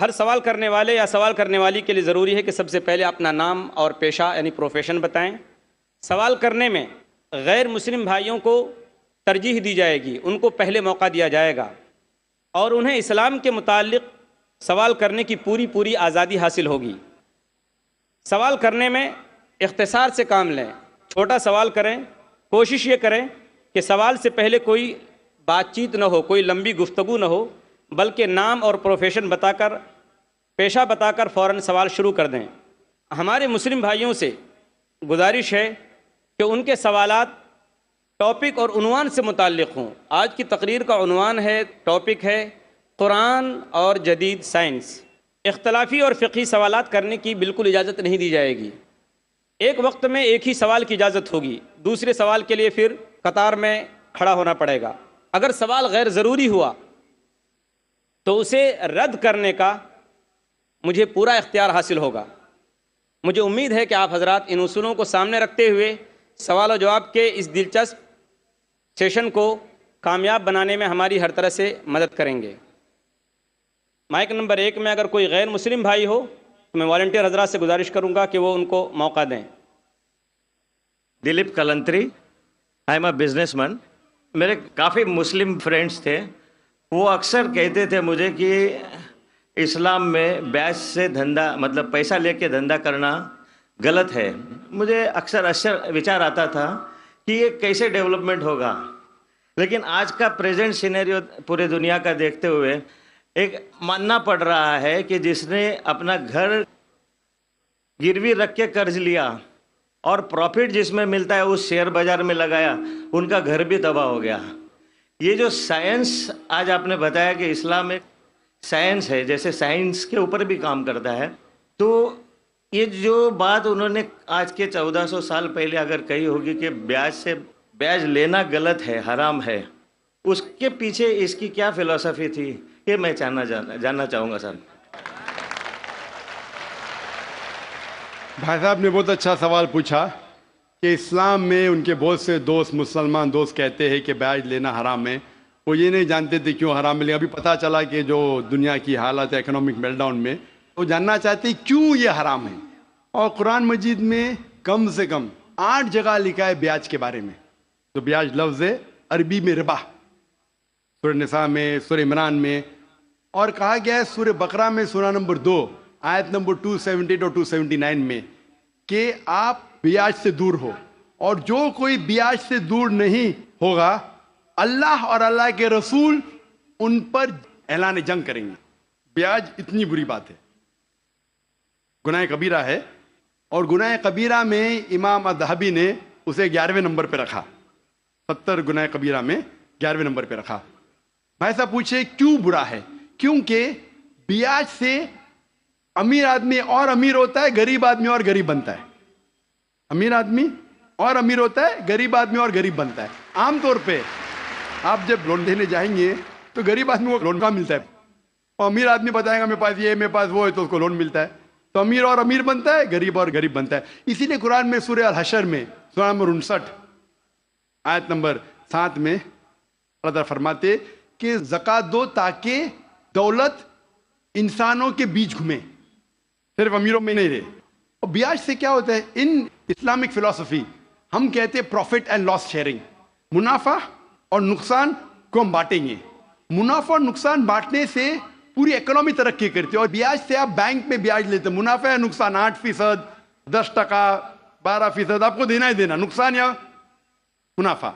ہر سوال کرنے والے یا سوال کرنے والی کے لیے ضروری ہے کہ سب سے پہلے اپنا نام اور پیشہ یعنی پروفیشن بتائیں۔ سوال کرنے میں غیر مسلم بھائیوں کو ترجیح دی جائے گی، ان کو پہلے موقع دیا جائے گا اور انہیں اسلام کے متعلق سوال کرنے کی پوری آزادی حاصل ہوگی۔ سوال کرنے میں اختصار سے کام لیں، چھوٹا سوال کریں، کوشش یہ کریں کہ سوال سے پہلے کوئی بات چیت نہ ہو، کوئی لمبی گفتگو نہ ہو، بلکہ نام اور پروفیشن بتا کر، پیشہ بتا کر فوراً سوال شروع کر دیں۔ ہمارے مسلم بھائیوں سے گزارش ہے کہ ان کے سوالات ٹاپک اور عنوان سے متعلق ہوں۔ آج کی تقریر کا عنوان ہے، ٹاپک ہے قرآن اور جدید سائنس۔ اختلافی اور فقہی سوالات کرنے کی بالکل اجازت نہیں دی جائے گی۔ ایک وقت میں ایک ہی سوال کی اجازت ہوگی، دوسرے سوال کے لیے پھر قطار میں کھڑا ہونا پڑے گا۔ اگر سوال غیر ضروری ہوا تو اسے رد کرنے کا مجھے پورا اختیار حاصل ہوگا۔ مجھے امید ہے کہ آپ حضرات ان اصولوں کو سامنے رکھتے ہوئے سوال و جواب کے اس دلچسپ سیشن کو کامیاب بنانے میں ہماری ہر طرح سے مدد کریں گے۔ مائک نمبر 1 میں اگر کوئی غیر مسلم بھائی ہو تو میں والنٹیئر حضرات سے گزارش کروں گا کہ وہ ان کو موقع دیں۔ Dilip Kalantri, I am a businessman. میرے کافی مسلم فرینڈس تھے، وہ اکثر کہتے تھے مجھے کہ اسلام میں بیعت سے دھندا مطلب پیسہ لے کے دھندا کرنا غلط ہے۔ مجھے اکثر وچار آتا تھا کہ یہ کیسے ڈیولپمنٹ ہوگا، لیکن آج کا پریزنٹ سینیریو پورے دنیا کا دیکھتے ہوئے ایک ماننا پڑ رہا ہے کہ جس نے اپنا گھر گروی رکھ کے قرض لیا اور پروفٹ جس میں ملتا ہے اس شیئر بازار میں لگایا، ان کا گھر بھی تباہ ہو گیا۔ یہ جو سائنس آج آپ نے بتایا کہ اسلام ایک سائنس ہے، جیسے سائنس کے اوپر بھی کام کرتا ہے، تو یہ جو بات انہوں نے آج کے 1400 سال پہلے اگر کہی ہوگی کہ بیاج لینا غلط ہے، حرام ہے، اس کے پیچھے اس کی کیا فلسفی تھی، یہ میں جاننا چاہوں گا سر۔ بھائی صاحب نے بہت اچھا سوال پوچھا کہ اسلام میں ان کے بہت سے دوست، مسلمان دوست کہتے ہیں کہ بیاج لینا حرام ہے۔ وہ یہ نہیں جانتے تھے کیوں حرام ہے، لیکن ابھی پتہ چلا کہ جو دنیا کی حالت ہے اکنامک میل ڈاؤن میں، وہ جاننا چاہتے ہیں کیوں یہ حرام ہے۔ اور قرآن مجید میں کم سے کم 8 جگہ لکھا ہے بیاج کے بارے میں۔ تو بیاج لفظ ہے عربی میں ربا، سورہ نساء میں، سورہ عمران میں، اور کہا گیا ہے سورہ بقرہ میں سورہ نمبر 2 آیت نمبر 278 اور 279 میں کہ آپ بیاج سے دور ہو، اور جو کوئی بیاج سے دور نہیں ہوگا اللہ اور اللہ کے رسول ان پر اعلان جنگ کریں گے۔ بیاج اتنی بری بات ہے، گناہ کبیرہ ہے، اور گناہ کبیرہ میں امام الذہبی نے اسے 11ویں نمبر پہ رکھا، 70 گناہ کبیرہ میں 11ویں نمبر پہ رکھا۔ بھائی صاحب پوچھے کیوں برا ہے؟ کیونکہ بیاج سے امیر آدمی اور امیر ہوتا ہے، غریب آدمی اور غریب بنتا ہے۔ امیر آدمی اور امیر ہوتا ہے، غریب آدمی اور غریب بنتا ہے۔ عام طور پہ آپ جب لون دینے جائیں گے تو غریب آدمی کو لون کا ملتا ہے، اور امیر آدمی بتائے گا میرے پاس یہ ہے، میرے پاس وہ ہے، تو اس کو لون ملتا ہے۔ تو امیر اور امیر بنتا ہے، غریب اور غریب بنتا ہے۔ اسی لیے قرآن میں سورہ الحشر میں سورہ نمبر 59 آیت نمبر 7 میں اللہ تعالیٰ فرماتے کہ زکوٰۃ دو تاکہ دولت انسانوں کے بیچ گھومے، صرف امیروں میں نہیں رہے۔ اور بیاج سے کیا ہوتا ہے؟ ان اسلامک فلسفی ہم کہتے ہیں پروفٹ اینڈ لاس شیئرنگ، منافع اور نقصان کو ہم بانٹیں گے۔ منافع اور نقصان بانٹنے سے پوری اکنامی ترقی کرتی ہے، اور بیاج سے آپ بینک میں بیاج لیتے ہیں، منافع یا نقصان 8%، 10%، 12% آپ کو دینا ہی دینا، نقصان یا منافع۔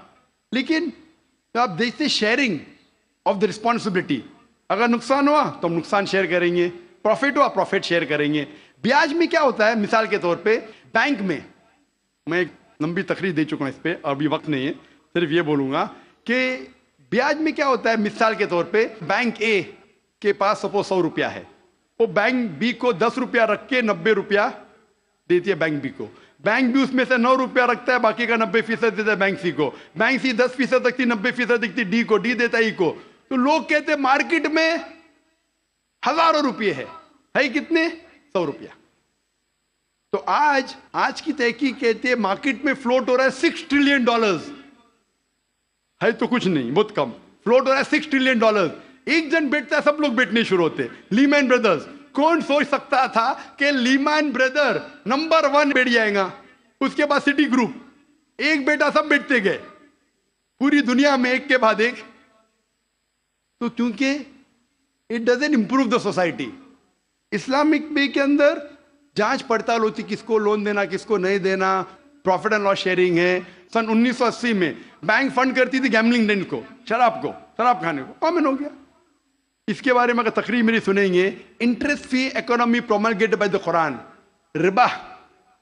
لیکن آپ دیکھتے شیئرنگ آف دا رسپانسبلٹی، اگر نقصان ہوا تو ہم نقصان شیئر کریں گے، پروفٹ ہوا پروفٹ شیئر کریں گے۔ بیاج میں کیا ہوتا ہے؟ مثال کے طور پہ بینک میں ایک لمبی تقریر دے چکا ہوں اس پہ، ابھی وقت نہیں ہے، صرف یہ بولوں گا کہ بیاج میں کیا ہوتا ہے۔ مثال کے طور پہ بینک اے کے پاس سپوز 100 روپیہ ہے، وہ بینک بی کو 10 روپیہ رکھ کے 90 روپیہ دیتی ہے بینک بی کو۔ بینک بھی اس میں سے 9 روپیہ رکھتا ہے، باقی کا 90% دیتا ہے بینک سی کو۔ بینک سی 10% رکھتی، 90% دیکھتی ڈی کو، ڈی دیتا ای کو۔ تو لوگ کہتے ہیں مارکیٹ میں ہزاروں روپیے ہے کتنے؟ 100 روپیہ۔ تو آج کی تحقیق کہتے ہیں مارکیٹ میں فلوٹ ہو رہا ہے $6 ٹریلین، ہے تو کچھ نہیں، بہت کم، فلوٹ ہو رہا ہے $6 ٹریلین۔ ایک جن بیٹھتا ہے سب لوگ بیٹھنے شروع ہوتے. لیمین بردرز, کون سوچ سکتا تھا کہ لیمین بردر نمبر 1 بیٹھ جائے گا. اس کے بعد سٹی گروپ, ایک بیٹا سب بیٹھتے گئے پوری دنیا میں ایک کے بعد ایک. تو کیونکہ it doesn't improve the society. Islamic بے کے اندر جانچ پڑتال ہوتی, کس کو لون دینا کس کو نہیں دینا, پروفٹ اینڈ لاس شیئرنگ ہے. سن 1980 میں بینک فنڈ کرتی تھی گیملنگ ڈین کو, شراب کھانے کو, کامن ہو گیا. اس کے بارے میں اگر تقریر میری سنیں گے, interest free economy promulgated by the Quran, ربا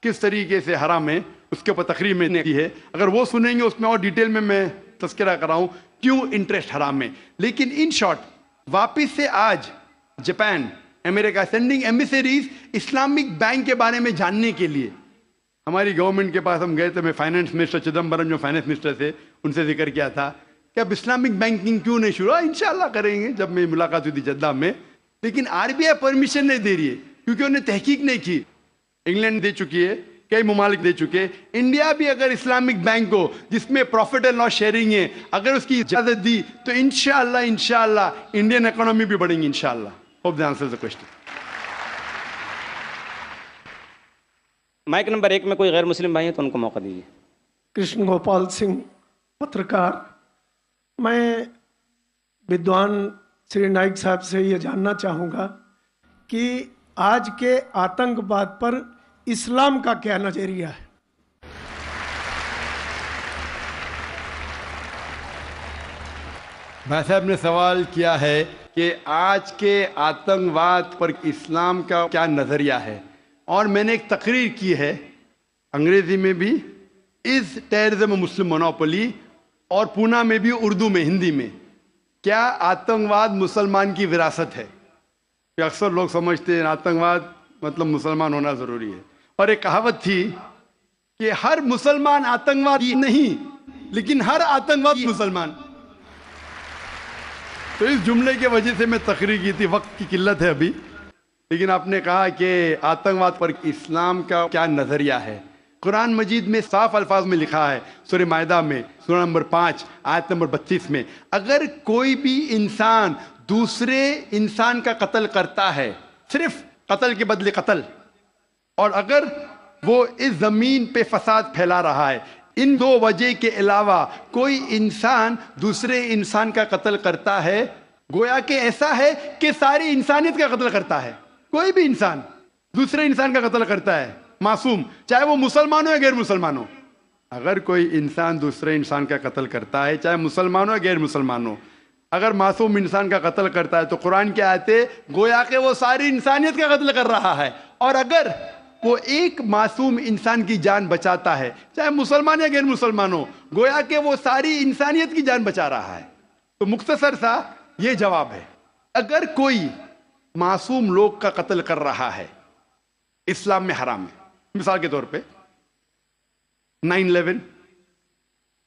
کس طریقے سے حرام ہے, اس کے اوپر تقریر میں نے کی ہے. اگر وہ سنیں گے اس میں اور ڈیٹیل میں تذکرہ کر رہا ہوں کیوں انٹرسٹ حرام ہے. لیکن ان شارٹ واپس سے آج جاپان, امریکہ سینڈنگ ایمبیسریز اسلامک بینک کے بارے میں جاننے کے لیے. ہماری گورنمنٹ کے پاس ہم گئے تھے, میں فائنانس منسٹر چدمبرم جو فائنانس منسٹر تھے ان سے ذکر کیا تھا کہ اب اسلامک بینکنگ کیوں نہیں شروع. انشاءاللہ کریں گے. جب میں ملاقات ہوئی تھی جدہ میں, لیکن RBI پرمیشن نہیں دے رہی ہے کیونکہ انہوں نے تحقیق نہیں کی. انگلینڈ دے چکی ہے, کئی ممالک دے چکے. انڈیا بھی اگر اسلامک بینک کو جس میں پروفٹ اینڈ لاس شیئرنگ ہے اگر اس کی اجازت دی تو انشاءاللہ انڈین اکانومی بھی بڑھیں گی انشاءاللہ. Hope that answers the question. Mic number 1 میں کوئی غیر مسلم بھائی ہیں تو ان کو موقع دیجیے. کرشن گوپال سنگھ, پترکار. میں بدوان سری نائک صاحب سے یہ جاننا چاہوں گا کہ آج کے آتنک واد پر اسلام کا کیا نظریہ ہے؟ بھائی صاحب نے سوال کیا ہے کہ آج کے آتنک واد پر اسلام کا کیا نظریہ ہے, اور میں نے ایک تقریر کی ہے انگریزی میں بھی, از ٹیررزم مسلم مونوپولی, اور پونا میں بھی اردو میں, ہندی میں. کیا آتنک واد مسلمان کی وراثت ہے؟ کہ اکثر لوگ سمجھتے ہیں آتنک واد مطلب مسلمان ہونا ضروری ہے. اور ایک کہاوت تھی کہ ہر مسلمان آتنک وادی نہیں لیکن ہر آتنک وادی مسلمان. تو اس جملے کی وجہ سے میں تقریر کی تھی, وقت کی قلت ہے ابھی. لیکن آپ نے کہا کہ آتنک واد پر اسلام کا کیا نظریہ ہے. قرآن مجید میں صاف الفاظ میں لکھا ہے, سورہ مائدہ میں سورہ نمبر 5 آیت نمبر 32 میں, اگر کوئی بھی انسان دوسرے انسان کا قتل کرتا ہے, صرف قتل کے بدلے قتل, اور اگر وہ اس زمین پہ فساد پھیلا رہا ہے, ان 2 وجہ کے علاوہ کوئی انسان دوسرے انسان کا قتل کرتا ہے, گویا کہ ایسا ہے کہ ساری انسانیت کا قتل کرتا ہے. کوئی بھی انسان دوسرے انسان کا قتل کرتا ہے, معصوم, چاہے وہ مسلمان ہو یا غیر مسلمان ہو. اگر کوئی انسان دوسرے انسان کا قتل کرتا ہے, چاہے مسلمان ہو یا غیر مسلمان ہو, اگر معصوم انسان کا قتل کرتا ہے تو قرآن کی آیتیں گویا کہ وہ ساری انسانیت کا قتل کر رہا ہے. اور اگر وہ ایک معصوم انسان کی جان بچاتا ہے, چاہے مسلمان یا غیر مسلمان ہو, گویا کہ وہ ساری انسانیت کی جان بچا رہا ہے. تو مختصر سا یہ جواب ہے, اگر کوئی معصوم لوگ کا قتل کر رہا ہے اسلام میں حرام ہے. مثال کے طور پہ 9/11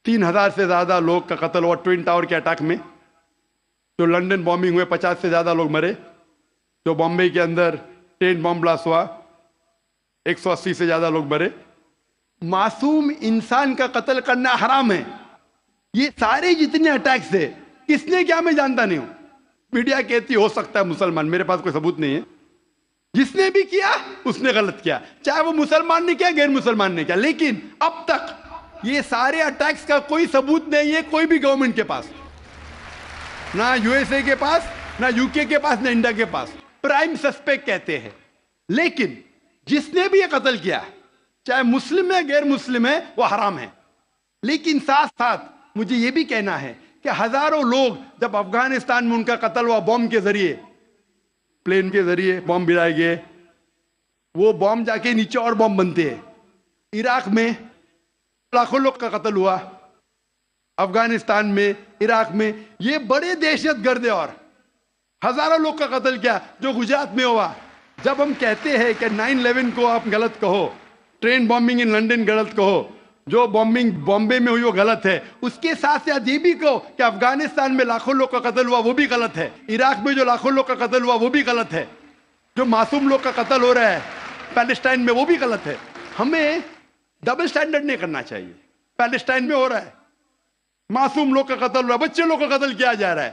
3,000 سے زیادہ لوگ کا قتل ہوا ٹوئن ٹاور کے اٹیک میں. جو لنڈن بامبنگ ہوئے 50 سے زیادہ لوگ مرے. جو بامبے کے اندر ٹرین بام بلاسٹ ہوا 180 سے زیادہ لوگ مرے. معصوم انسان کا قتل کرنا حرام ہے. یہ سارے جتنے اٹیکس تھے کس نے کیا میں جانتا نہیں ہوں. میڈیا کہتی ہو سکتا ہے مسلمان, میرے پاس کوئی ثبوت نہیں ہے. جس نے بھی کیا اس نے غلط کیا, چاہے وہ مسلمان نے کیا غیر مسلمان نے کیا. لیکن اب تک یہ سارے اٹیکس کا کوئی ثبوت نہیں ہے کوئی بھی گورنمنٹ کے پاس, نہ USA کے پاس, نہ UK کے پاس, نہ انڈیا کے پاس. پرائم سسپیکٹ کہتے ہیں. لیکن جس نے بھی یہ قتل کیا, چاہے مسلم ہے غیر مسلم ہے, وہ حرام ہے. لیکن ساتھ ساتھ مجھے یہ بھی کہنا ہے کہ ہزاروں لوگ جب افغانستان میں ان کا قتل ہوا بوم کے ذریعے, پلین کے ذریعے بوم گرائے گئے, وہ بوم جا کے نیچے اور بوم بنتے ہیں. عراق میں لاکھوں لوگ کا قتل ہوا, افغانستان میں, عراق میں, یہ بڑے دہشت گرد ہیں. اور ہزاروں لوگ کا قتل کیا جو گجرات میں ہوا. جب ہم کہتے ہیں کہ 9/11 کو آپ غلط کہو, ٹرین بامبنگ ان لنڈن غلط کہو, جو بامبنگ بامبے میں ہوئی وہ غلط ہے, اس کے ساتھ ساتھ یہ بھی کہو کہ افغانستان میں لاکھوں لوگ کا قتل ہوا وہ بھی غلط ہے, عراق میں جو لاکھوں لوگ کا قتل ہوا وہ بھی غلط ہے, جو معصوم لوگ کا قتل ہو رہا ہے پیلسٹائن میں وہ بھی غلط ہے. ہمیں ڈبل سٹینڈرڈ نہیں کرنا چاہیے. پیلسٹائن میں ہو رہا ہے, معصوم لوگ کا قتل ہو رہا ہے, بچے لوگ کا قتل کیا جا رہا ہے,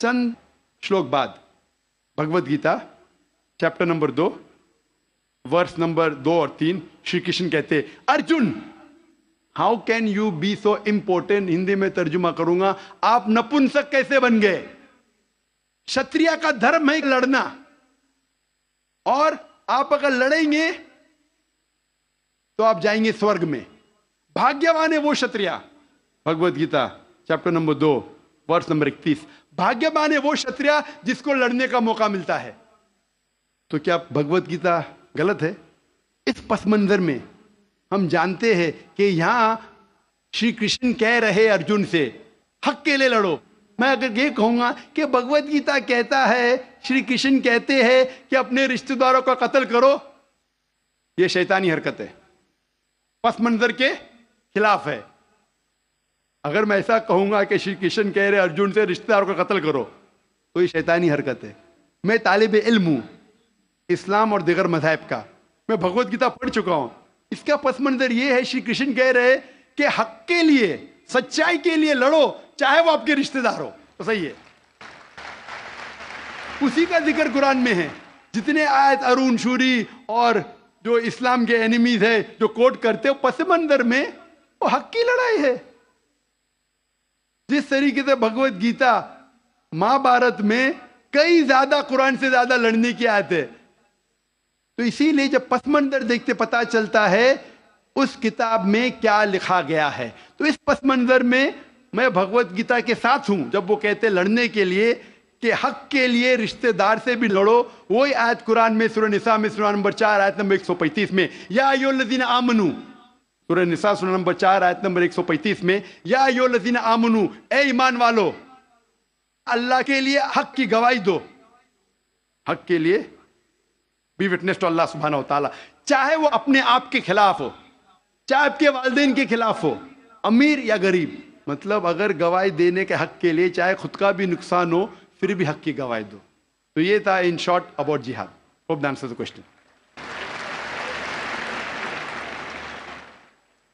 چند شلوک بعد Bhagavad Gita chapter number 2 verse number 2 اور 3 شری کرشن کہتے Arjun how can you be so important. Hindi میں ترجمہ کروں گا, آپ نپنسک کیسے بن گئے؟ شتریہ کا دھرم ہے لڑنا, اور آپ اگر لڑیں گے تو آپ جائیں گے سورگ میں. بھاگیوان ہے وہ شتریہ. Bhagavad Gita chapter number 2 verse number 31. بھاگیوان ہے وہ شتریہ جس کو لڑنے کا موقع ملتا ہے. تو کیا بھگوت گیتا غلط ہے؟ اس پس منظر میں ہم جانتے ہیں کہ یہاں شری کرشن کہہ رہے ارجن سے حق کے لیے لڑو. میں اگر یہ کہوں گا کہ بھگوت گیتا کہتا ہے, شری کرشن کہتے ہیں کہ اپنے رشتہ داروں کا قتل کرو, یہ شیطانی حرکت ہے, پس منظر کے خلاف ہے. اگر میں ایسا کہوں گا کہ شری کرشن کہہ رہے ارجن سے رشتہ داروں کا قتل کرو, تو یہ شیطانی حرکت ہے. میں طالب علم ہوں اسلام اور دیگر مذاہب کا, میں بھگوت گیتا پڑھ چکا ہوں. اس کا پس منظر یہ ہے, شری کرشن کہہ رہے کہ حق کے لیے, سچائی کے لیے لڑو, چاہے وہ آپ کے رشتہ دار ہو. تو صحیح ہے, اسی کا ذکر قرآن میں ہے. جتنے آیت ارون شوری اور جو اسلام کے اینیمیز ہے جو کوٹ کرتے ہو, پس منظر میں وہ حق کی لڑائی ہے. جس طریقے سے بھگوت گیتا مہا بھارت میں کئی زیادہ قرآن سے زیادہ لڑنے کی آیت ہے. تو اسی لیے جب پس منظر دیکھتے پتا چلتا ہے اس کتاب میں کیا لکھا گیا ہے. تو اس پس منظر میں میں بھگوت گیتا کے ساتھ ہوں جب وہ کہتے لڑنے کے لیے کہ حق کے لیے رشتہ دار سے بھی لڑو. وہی آیت قرآن میں سورہ نساء میں سورہ نمبر 4 آیت نمبر 135 میں یا ایھا الذین آمنو, سورہ نساء سورہ نمبر 4 آیت نمبر 135 میں یا ایھا الذین آمنو, اے ایمان والو اللہ کے لیے حق کی گواہی دو. حق کے لیے بی وٹنس ٹو اللہ سبحانہ و تعالیٰ, چاہے وہ اپنے آپ کے خلاف ہو, چاہے آپ کے والدین کے خلاف ہو, امیر یا غریب. مطلب اگر گواہی دینے کے حق کے لیے چاہے خود کا بھی نقصان ہو پھر بھی حق کی گواہی دو. تو یہ تھا ان شارٹ اباؤٹ جہاد. Hope that answers the question.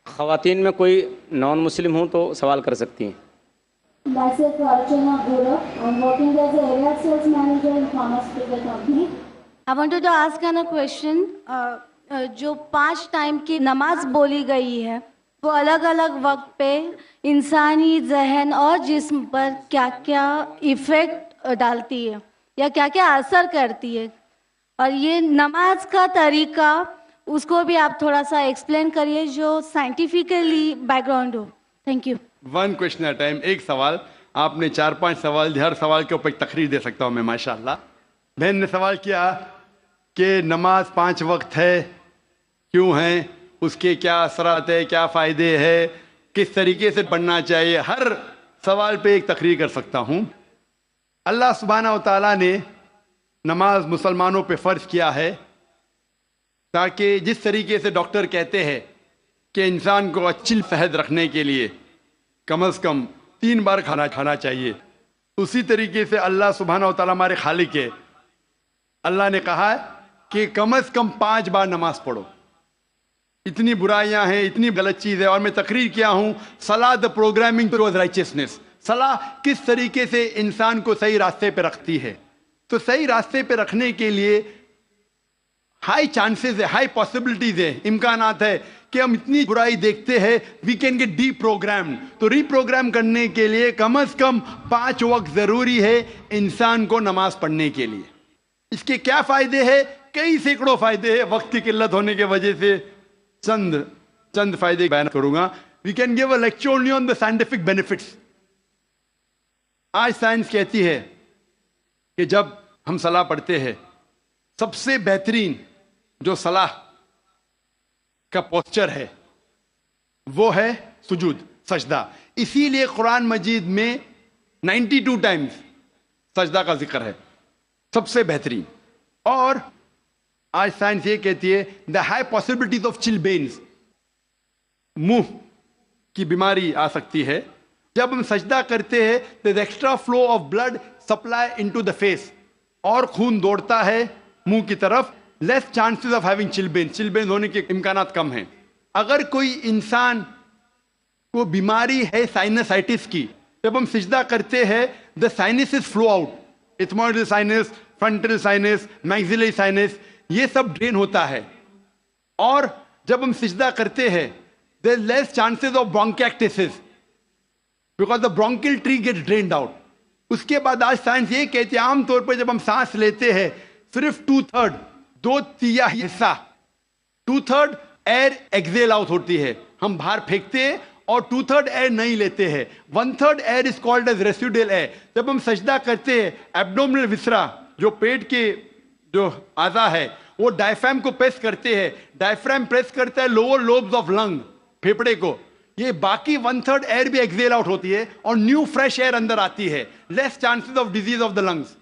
خواتین میں کوئی نان مسلم ہوں تو سوال کر سکتی ہیں. Myself Archana Gura. I'm working as a area sales manager in pharmaceutical company. I wanted to ask a question. جو 5 ٹائم کی نماز بولی گئی ہے وہ الگ الگ وقت پہ انسانی ذہن اور جسم پر کیا کیا ایفیکٹ ڈالتی ہے یا کیا کیا اثر کرتی ہے, اور یہ نماز کا طریقہ اس کو بھی آپ تھوڑا سا ایکسپلین کریے جو سائنٹیفکلی بیک گراؤنڈ ہو. Thank you. One question at time. ایک سوال, آپ نے 4-5 سوال دیے, ہر سوال کے اوپر ایک تقریر دے سکتا ہوں میں ماشاء اللہ. بہن نے سوال کیا کہ نماز 5 وقت ہے, کیوں ہیں, اس کے کیا اثرات ہے, کیا فائدے ہے, کس طریقے سے پڑھنا چاہیے. ہر سوال پہ ایک تقریر کر سکتا ہوں. اللہ سبحانہ و تعالیٰ نے نماز مسلمانوں پہ فرض کیا ہے تاکہ جس طریقے سے ڈاکٹر کہتے ہیں کہ انسان کو اچھی صحت رکھنے کے لیے کم از کم 3 بار کھانا چاہیے, اسی طریقے سے اللہ سبحانہ و تعالیٰ ہمارے خالق ہے. اللہ نے کہا ہے کہ کم از کم 5 بار نماز پڑھو. اتنی برائیاں ہیں, اتنی غلط چیز ہے. اور میں تقریر کیا ہوں صلاح دا پروگرامنگ ٹوورڈ رائچسنس. صلاح کس طریقے سے انسان کو صحیح راستے پہ رکھتی ہے. تو صحیح راستے پہ رکھنے کے لیے ہائی چانسز ہے, ہائی پاسبلٹیز ہے, امکانات ہے کہ ہم اتنی برائی دیکھتے ہیں, we can get deprogram. تو ری پروگرام کرنے کے لیے کم از کم 5 وقت ضروری ہے انسان کو نماز پڑھنے کے لیے. اس کے کیا فائدے ہیں؟ کئی سینکڑوں فائدے ہیں. وقت کی قلت ہونے کی وجہ سے چند فائدے بیان کروں گا. We can give a lecture only on the scientific benefits. آج سائنس کہتی ہے کہ جب ہم صلاح پڑھتے ہیں سب سے بہترین جو صلاح کا پوسچر ہے وہ ہے سجود, سجدہ. اسی لیے قرآن مجید میں 92 ٹائمز سجدہ کا ذکر ہے, سب سے بہترین. اور آج سائنس یہ کہتی ہے دا ہائی پاسبلٹیز آف چلبینز, منہ کی بیماری آ سکتی ہے. جب ہم سجدہ کرتے ہیں there extra flow of blood supply into the face, اور خون دوڑتا ہے منہ کی طرف. Less chances of having chilblains ہونے کے امکانات کم ہیں. اگر کوئی انسان کو بیماری ہے سائنسائٹس کی. جب ہم سجدہ کرتے ہیں the sinuses flow out, ethmoidal sinus, frontal sinus, maxillary sinus, یہ سب ڈرین ہوتا ہے. اور جب ہم سجدہ کرتے ہیں there is less chances of bronchiectasis because the bronchial tree gets drained out. اس کے بعد آج سائنس یہ کہتی ہے عام طور پر جب ہم سانس لیتے ہیں صرف 2/3 2/3 حصہ 2/3 ایئر ایکزیل آؤٹ ہوتی ہے, ہم باہر پھینکتے ہیں, اور 2/3 ایئر نہیں لیتے ہیں. 1/3 air is called as residual air. جب ہم سجدہ کرتے ہیں ایبڈومنل وسرا جو پیٹ کے جو اعضا ہے وہ ڈائفرام کو پریس کرتے ہیں, ڈائفرام پریس کرتا ہے لوور لوبز آف لنگ, پھیپڑے کو, یہ باقی 1/3 ایئر بھی ایکزیل آؤٹ ہوتی ہے اور نیو فریش ایئر اندر آتی ہے. Less chances of disease of the lungs.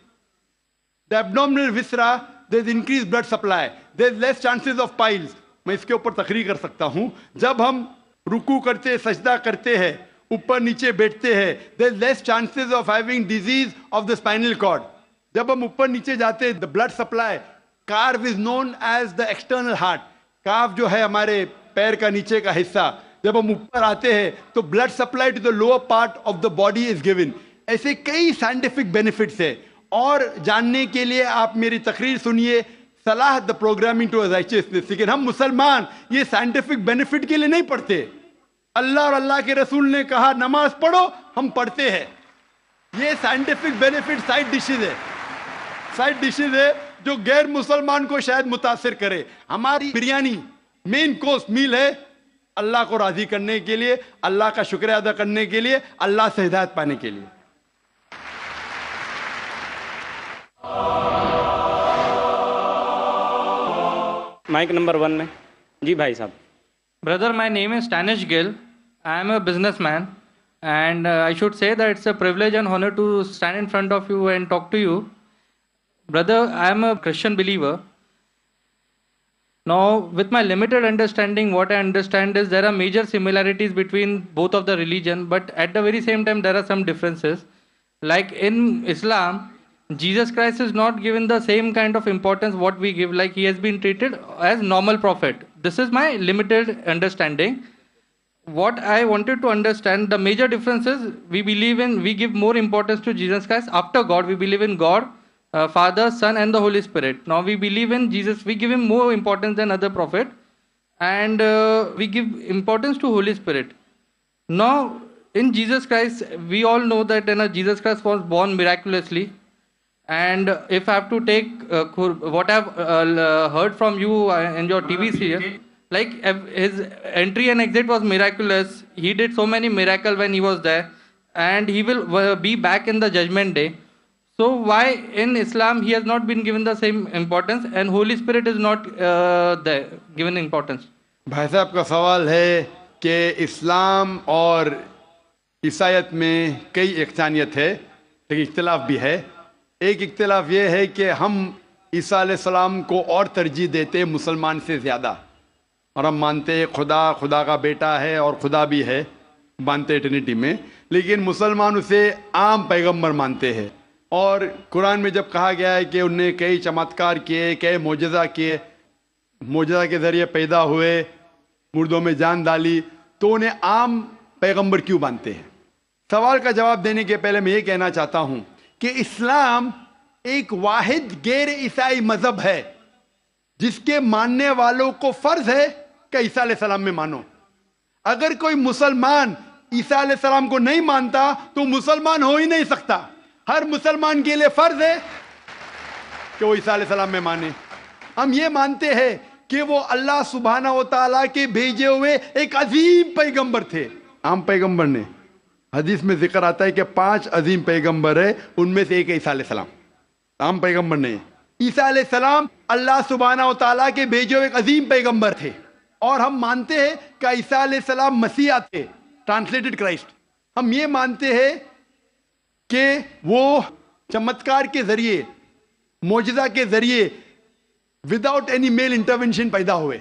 The abdominal viscera there is increase blood supply, there is less chances of piles. میں اس کے اوپر تقریر کر سکتا ہوں. جب ہم رکوع کرتے سجدہ کرتے ہیں اوپر نیچے بیٹھتے ہیں there is less chances of having disease of the spinal cord. جب ہم اوپر نیچے جاتے ہیں دا blood supply, calf is known as the external heart, calf جو ہے ہمارے پیر کا نیچے کا حصہ, جب ہم اوپر آتے ہیں تو blood supply to the lower part of the body is given. ایسے کئی سائنٹیفک بینیفٹس ہیں, اور جاننے کے لیے آپ میری تقریر سنیے صلاح دا پروگرامنگ ٹو رائچسنس. لیکن ہم مسلمان یہ سائنٹیفک بینیفٹ کے لیے نہیں پڑھتے. اللہ اور اللہ کے رسول نے کہا نماز پڑھو, ہم پڑھتے ہیں. یہ سائنٹیفک بینیفٹ سائڈ ڈشز ہے جو غیر مسلمان کو شاید متاثر کرے. ہماری بریانی مین کورس میل ہے اللہ کو راضی کرنے کے لیے, اللہ کا شکریہ ادا کرنے کے لیے, اللہ سے ہدایت پانے کے لیے. مائک نمبر 1 میں جی بھائی صاحب. Brother, my name is Stanish Gill. I am a businessman, and I should say that it's a privilege and honor to stand in front of you and talk to you. Brother, I am a Christian believer. Now, with my limited understanding, what I understand is there are major similarities between both of the religion, but at the very same time, there are some differences. Like in Islam, Jesus Christ is not given the same kind of importance what we give, like he has been treated as normal prophet. This is my limited understanding. What I wanted to understand, the major difference is we give more importance to Jesus Christ after God. We believe in God, Father, Son and the Holy Spirit. Now we believe in Jesus, we give him more importance than other prophet, and we give importance to Holy Spirit. Now in Jesus Christ, we all know that Jesus Christ was born miraculously. And if I have to take what I have heard from you in your TV serial, like his entry and exit was miraculous. He did so many miracles when he was there, and he will be back in the judgment day. So why in Islam he has not been given the same importance, and Holy Spirit is not given importance? بھائی صاحب کا سوال ہے کہ اسلام اور عیسائیت میں کئی یکسانیت ہے لیکن اختلاف بھی ہے. ایک اختلاف یہ ہے کہ ہم عیسیٰ علیہ السلام کو اور ترجیح دیتے مسلمان سے زیادہ, اور ہم مانتے ہیں خدا کا بیٹا ہے اور خدا بھی ہے, مانتے ٹرینٹی میں, لیکن مسلمان اسے عام پیغمبر مانتے ہیں. اور قرآن میں جب کہا گیا ہے کہ انہوں نے کئی چمتکار کیے, کئی معجزہ کیے, معجزہ کے ذریعے پیدا ہوئے, مردوں میں جان ڈالی, تو انہیں عام پیغمبر کیوں مانتے ہیں؟ سوال کا جواب دینے کے پہلے میں یہ کہنا چاہتا ہوں کہ اسلام ایک واحد غیر عیسائی مذہب ہے جس کے ماننے والوں کو فرض ہے کہ عیسیٰ علیہ السلام میں مانو. اگر کوئی مسلمان عیسیٰ علیہ السلام کو نہیں مانتا تو مسلمان ہو ہی نہیں سکتا. ہر مسلمان کے لیے فرض ہے کہ وہ عیسیٰ علیہ السلام میں مانے. ہم یہ مانتے ہیں کہ وہ اللہ سبحانہ و تعالیٰ کے بھیجے ہوئے ایک عظیم پیغمبر تھے. عام پیغمبر نے, حدیث میں ذکر آتا ہے کہ 5 عظیم پیغمبر ہیں, ان میں سے ایک عیسیٰ علیہ السلام. عام پیغمبر نہیں. عیسیٰ علیہ السلام اللہ سبحانہ و تعالیٰ کے بھیجے ہوئے ایک عظیم پیغمبر تھے, اور ہم مانتے ہیں کہ عیسیٰ علیہ السلام مسیح تھے, ٹرانسلیٹڈ کرائسٹ. ہم یہ مانتے ہیں کہ وہ چمتکار کے ذریعے, معجزہ کے ذریعے, وداؤٹ اینی میل انٹرونشن پیدا ہوئے,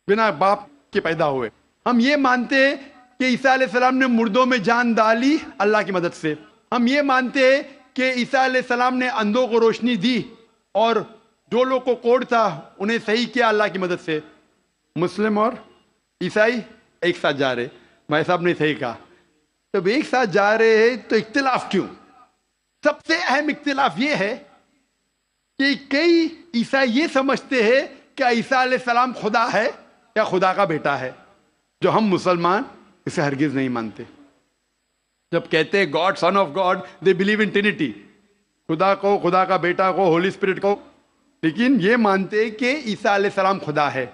بنا باپ کے پیدا ہوئے. ہم یہ مانتے ہیں کہ عیسیٰ علیہ السلام نے مردوں میں جان ڈالی اللہ کی مدد سے. ہم یہ مانتے ہیں کہ عیسیٰ علیہ السلام نے اندھوں کو روشنی دی اور جو لوگ کو کوڑ تھا انہیں صحیح کیا اللہ کی مدد سے. مسلم اور عیسائی ایک ساتھ جا رہے, بھائی صاحب نے صحیح کہا, جب ایک ساتھ جا رہے ہیں تو اختلاف کیوں؟ سب سے اہم اختلاف یہ ہے کہ کئی عیسائی یہ سمجھتے ہیں کہ عیسیٰ علیہ السلام خدا ہے یا خدا کا بیٹا ہے, جو ہم مسلمان اسے ہرگز نہیں مانتے. جب کہتے ہیں God, son of God, they believe in Trinity, خدا کو, خدا کا بیٹا کو, ہولی اسپرٹ کو, لیکن یہ مانتے کہ عیسیٰ علیہ السلام خدا ہے.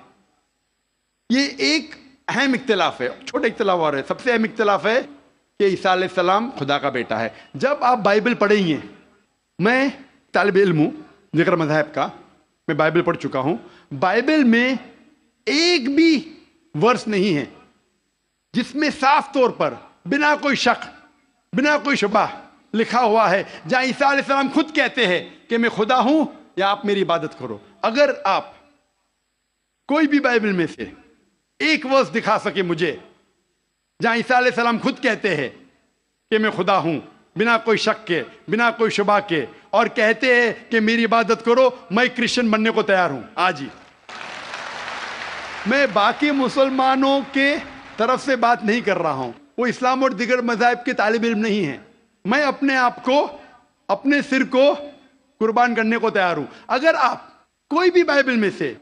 یہ ایک اہم اختلاف ہے. چھوٹے اختلاف اور ہے, سب سے اہم اختلاف ہے کہ عیسیٰ علیہ السلام خدا کا بیٹا ہے. جب آپ بائبل پڑھیں گے, میں طالب علم ہوں ذکر مذاہب کا, میں بائبل پڑھ چکا ہوں, بائبل میں ایک بھی ورس نہیں ہے جس میں صاف طور پر بنا کوئی شک, بنا کوئی شبہ لکھا ہوا ہے جہاں عیسیٰ علیہ السلام خود کہتے ہیں کہ میں خدا ہوں یا آپ میری عبادت کرو. اگر آپ کوئی بھی بائبل میں سے ایک ورس دکھا سکے مجھے جہاں عیسیٰ علیہ السلام خود کہتے ہیں کہ میں خدا ہوں بنا کوئی شک کے, بنا کوئی شبہ کے, اور کہتے ہیں کہ میری عبادت کرو, میں کرسچن بننے کو تیار ہوں آج ہی. میں باقی مسلمانوں کے طرف سے بات نہیں کر رہا ہوں, وہ اسلام اور دیگر مذاہب کے طالب علم نہیں ہیں. میں اپنے آپ کو, اپنے سر کو قربان کرنے کو تیار ہوں. اگر آپ کوئی بھی بائبل میں سے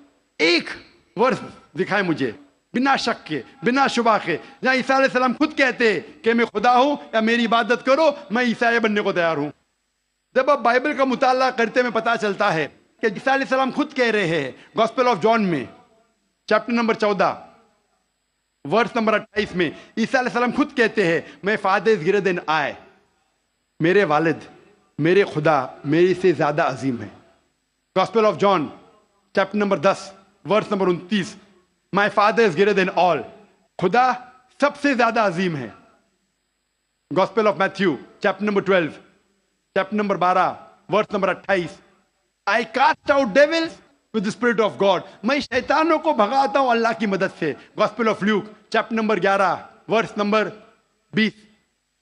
ایک ورس دکھائیں مجھے بنا شک کے, بنا شبہ کے, جہاں عیسیٰ علیہ السلام خود کہتے ہیں کہ میں خدا ہوں یا میری عبادت کرو, میں عیسائی بننے کو تیار ہوں. جب آپ بائبل کا مطالعہ کرتے میں پتا چلتا ہے کہ عیسیٰ علیہ السلام خود کہہ رہے ہیں گاسپل آف جان میں چیپٹر نمبر 14 ورس نمبر 28 میں, عیسیٰ علیہ السلام خود کہتے ہیں میں فادر از گریٹر دین آئی, میرے والد, میرے خدا میرے سے زیادہ عظیم ہے. Gospel of John chapter number 10 verse number 29, my father is greater than all, خدا سب سے زیادہ عظیم ہے. Gospel of Matthew chapter number 12 chapter number 12 verse number 28, I cast out devils with the spirit of God, میں شیطانوں کو بھگاتا ہوں اللہ کی مدد سے. Gospel of Luke chapter number 11 verse number 20,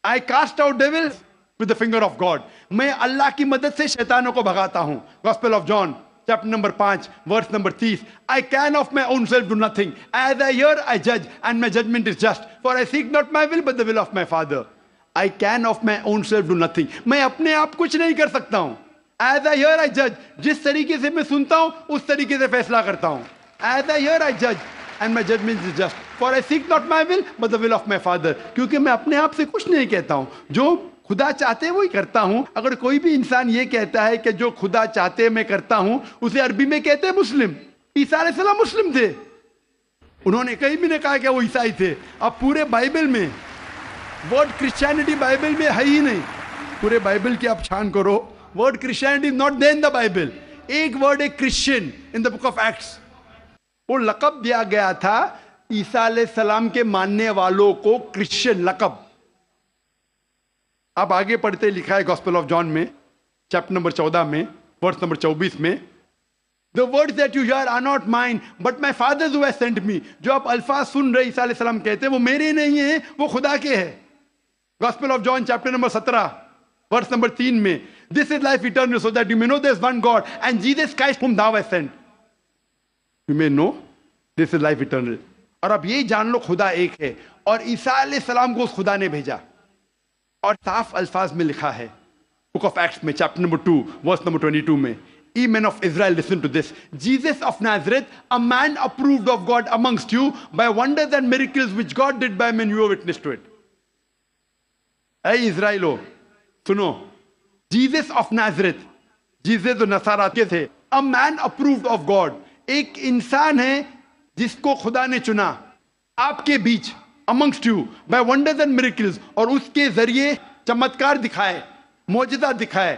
I cast out devils with the finger of God, میں اللہ کی مدد سے شیطانوں کو بھگاتا ہوں. Gospel of John chapter number 5 verse number 30, I can of my own self do nothing, as I hear I judge and my judgment is just, for I seek not my will but the will of my Father. I can of my own self do nothing, میں اپنے آپ کچھ نہیں کر سکتا ہوں. As I hear I judge, جس طریقے سے میں سنتا ہوں اس طریقے سے فیصلہ کرتا ہوں. As I hear I judge and my judgment is just, for I seek not my will but the will of my Father. کیونکہ میں اپنے آپ سے کچھ نہیں کہتا ہوں, جو خدا چاہتے وہی کرتا ہوں. اگر کوئی بھی انسان یہ کہتا ہے کہ جو خدا چاہتے میں کرتا ہوں, اسے عربی میں کہتے ہیں مسلم. عیسیٰ علیہ السلام مسلم تھے, انہوں نے کہیں بھی نہیں کہا کہ وہ عیسائی تھے. اب پورے بائبل میں ورڈ کرسچینٹی بائبل میں ہے ہی نہیں. پورے بائبل کی آپ چھان کرو, word Christianity is not there in the Bible. ایک ورڈ ہے Christian in the book of Acts. وہ لقب دیا گیا تھا عیسیٰ علیہ السلام کے ماننے والوں کو, کرسچن لقب. آپ آگے پڑھتے لکھا ہے گاسپل آف جان میں چیپٹر نمبر 14 میں ورس نمبر 24 میں, the words that you hear are not mine but my Father's who has sent me. جو آپ الفاظ سن رہے عیسیٰ علیہ السلام کہتے ہیں وہ میرے نہیں ہیں, وہ خدا کے ہیں. Gospel of John chapter number 17 verse number 3 میں, this is life eternal so that you may know there is one God and Jesus Christ whom thou hast sent. You may know this is life eternal. اور اب یہ جان لو خدا ایک ہے, اور عیسیٰ علیہ السلام کو اس خدا نے بھیجا. اور صاف الفاظ میں لکھا ہے بک آف ایکٹس میں چیپٹر نمبر 2 ورس نمبر 22 میں, Ye men of Israel, listen to this. Jesus of Nazareth, a man approved of God amongst you by wonders and miracles which God did by men, you are witness to it. اے اسرائیلو سنو, Jesus of نازرت, Jesus جو نصارہ کے تھے, a man approved of God, ایک انسان ہے جس کو خدا نے چنا آپ کے بیچ, amongst you by wonders and miracles, اور اس کے ذریعے چمتکار دکھائے, معجزہ دکھائے.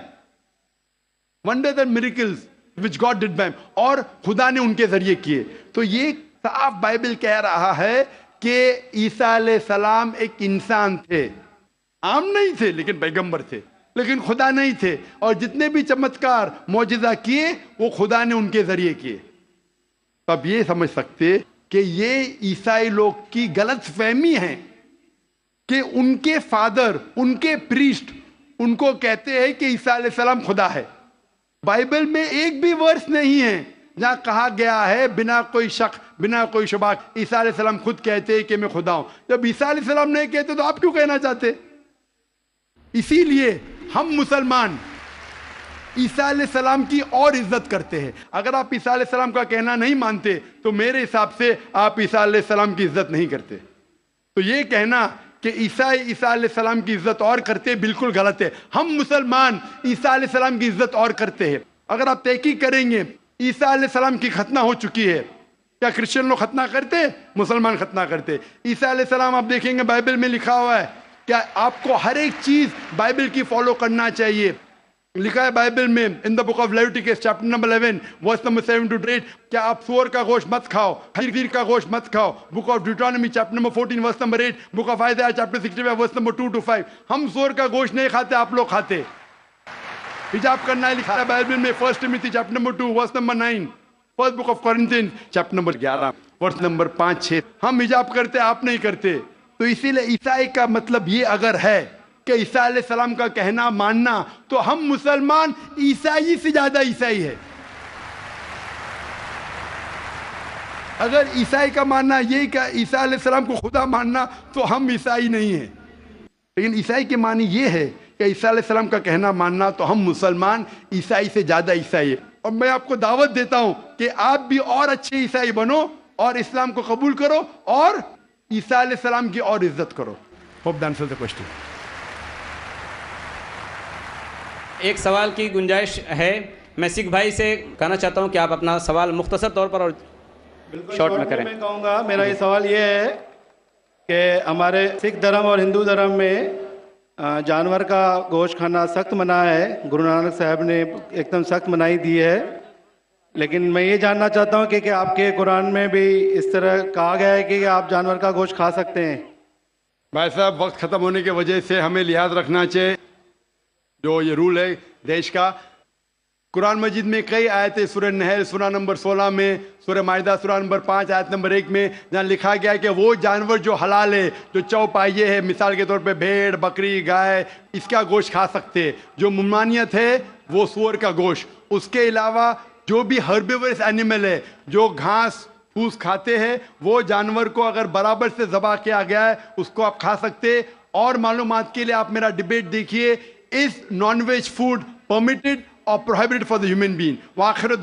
wonders and miracles which God did by him, اور خدا نے ان کے ذریعے کیے. تو یہ صاف بائبل کہہ رہا ہے کہ عیسیٰ علیہ السلام ایک انسان تھے, عام نہیں تھے لیکن پیغمبر تھے, لیکن خدا نہیں تھے, اور جتنے بھی چمتکار معجزہ کیے وہ خدا نے ان کے ذریعے کیے. اب یہ سمجھ سکتے کہ یہ عیسائی لوگ کی غلط فہمی ہے کہ ان کے فادر, ان کے پریسٹ ان کو کہتے ہیں کہ عیسیٰ علیہ السلام خدا ہے. بائبل میں ایک بھی ورس نہیں ہے جہاں کہا گیا ہے بنا کوئی شک بنا کوئی شبہ عیسیٰ علیہ السلام خود کہتے کہ میں خدا ہوں. جب عیسیٰ علیہ السلام نہیں کہتے تو آپ کیوں کہنا چاہتے؟ اسی لیے ہم مسلمان عیسیٰ علیہ السلام کی اور عزت کرتے ہیں. اگر آپ عیسیٰ علیہ السلام کا کہنا نہیں مانتے تو میرے حساب سے آپ عیسیٰ علیہ السلام کی عزت نہیں کرتے. تو یہ کہنا کہ عیسیٰ علیہ السلام کی عزت اور کرتے بالکل غلط ہے. ہم مسلمان عیسیٰ علیہ السلام کی عزت اور کرتے ہیں. اگر آپ تحقیق کریں گے عیسیٰ علیہ السلام کی ختنہ ہو چکی ہے. کیا کرسچن لوگ ختنہ کرتے؟ مسلمان ختنہ کرتے. عیسیٰ علیہ السلام آپ دیکھیں گے بائبل میں لکھا ہوا ہے. کیا آپ کو ہر ایک چیز بائبل کی فالو کرنا چاہیے. لکھا ہے بائبل میں in the book of Leviticus chapter number 11 verse number 7 to 8 کیا آپ سور کا گوشت مت کھاؤ, خنزیر کا گوشت مت کھاؤ. Book of Deuteronomy chapter number 14 verse number 8, book of Isaiah chapter 65 verse number 2 to 5. ہم سور کا گوشت نہیں کھاتے, آپ لوگ کھاتے. حجاب کرنا ہے لکھا ہے بائبل میں 1 Timothy chapter number 2 verse number 9, first book of Corinthians chapter number 11 verse number 5-6. ہم حجاب کرتے, آپ نہیں کرتے. تو اسی لیے عیسائی کا مطلب یہ اگر ہے کہ عیسیٰ علیہ السلام کا کہنا ماننا تو ہم مسلمان عیسائی سے زیادہ عیسائی ہے. اگر عیسائی کا ماننا یہ کہ عیسیٰ علیہ السلام کو خدا ماننا تو ہم عیسائی نہیں ہیں. لیکن عیسائی کے معنی یہ ہے کہ عیسیٰ علیہ السلام کا کہنا ماننا تو ہم مسلمان عیسائی سے زیادہ عیسائی ہے. اور میں آپ کو دعوت دیتا ہوں کہ آپ بھی اور اچھے عیسائی بنو اور اسلام کو قبول کرو اور عیسیٰ علیہ السلام کی اور عزت کرو. Hope that answers the question. ایک سوال کی گنجائش ہے. میں سکھ بھائی سے کہنا چاہتا ہوں کہ آپ اپنا سوال مختصر طور پر اور شارٹ میں کریں. میں کہوں گا میرا یہ سوال یہ ہے کہ ہمارے سکھ دھرم اور ہندو دھرم میں جانور کا گوشت کھانا سخت منع ہے. گرو نانک صاحب نے ایک دم سخت منائی دی ہے. لیکن میں یہ جاننا چاہتا ہوں کہ آپ کے قرآن میں بھی اس طرح کہا گیا ہے کہ آپ جانور کا گوشت کھا سکتے ہیں؟ بھائی صاحب وقت ختم ہونے کی وجہ سے ہمیں لحاظ رکھنا چاہیے. جو یہ رول ہے دیش کا, قرآن مجید میں کئی آیتیں سورہ نحل سورہ نمبر 16 میں, سورہ مائدہ سورہ نمبر 5 آیت نمبر 1 میں جہاں لکھا گیا ہے کہ وہ جانور جو حلال ہے, جو چوپائے ہے, مثال کے طور پہ بھیڑ, بکری, گائے, اس کا گوشت کھا سکتے. جو ممانعت ہے وہ سور کا گوشت. اس کے علاوہ جو بھی ہربیورس اینیمل ہے, جو گھاس پھوس کھاتے ہیں, وہ جانور کو اگر برابر سے ذبح کیا گیا ہے اس کو آپ کھا سکتے. اور معلومات کے لیے آپ میرا ڈیبیٹ دیکھیے, is non-veg food permitted or prohibited for the human being. وآخر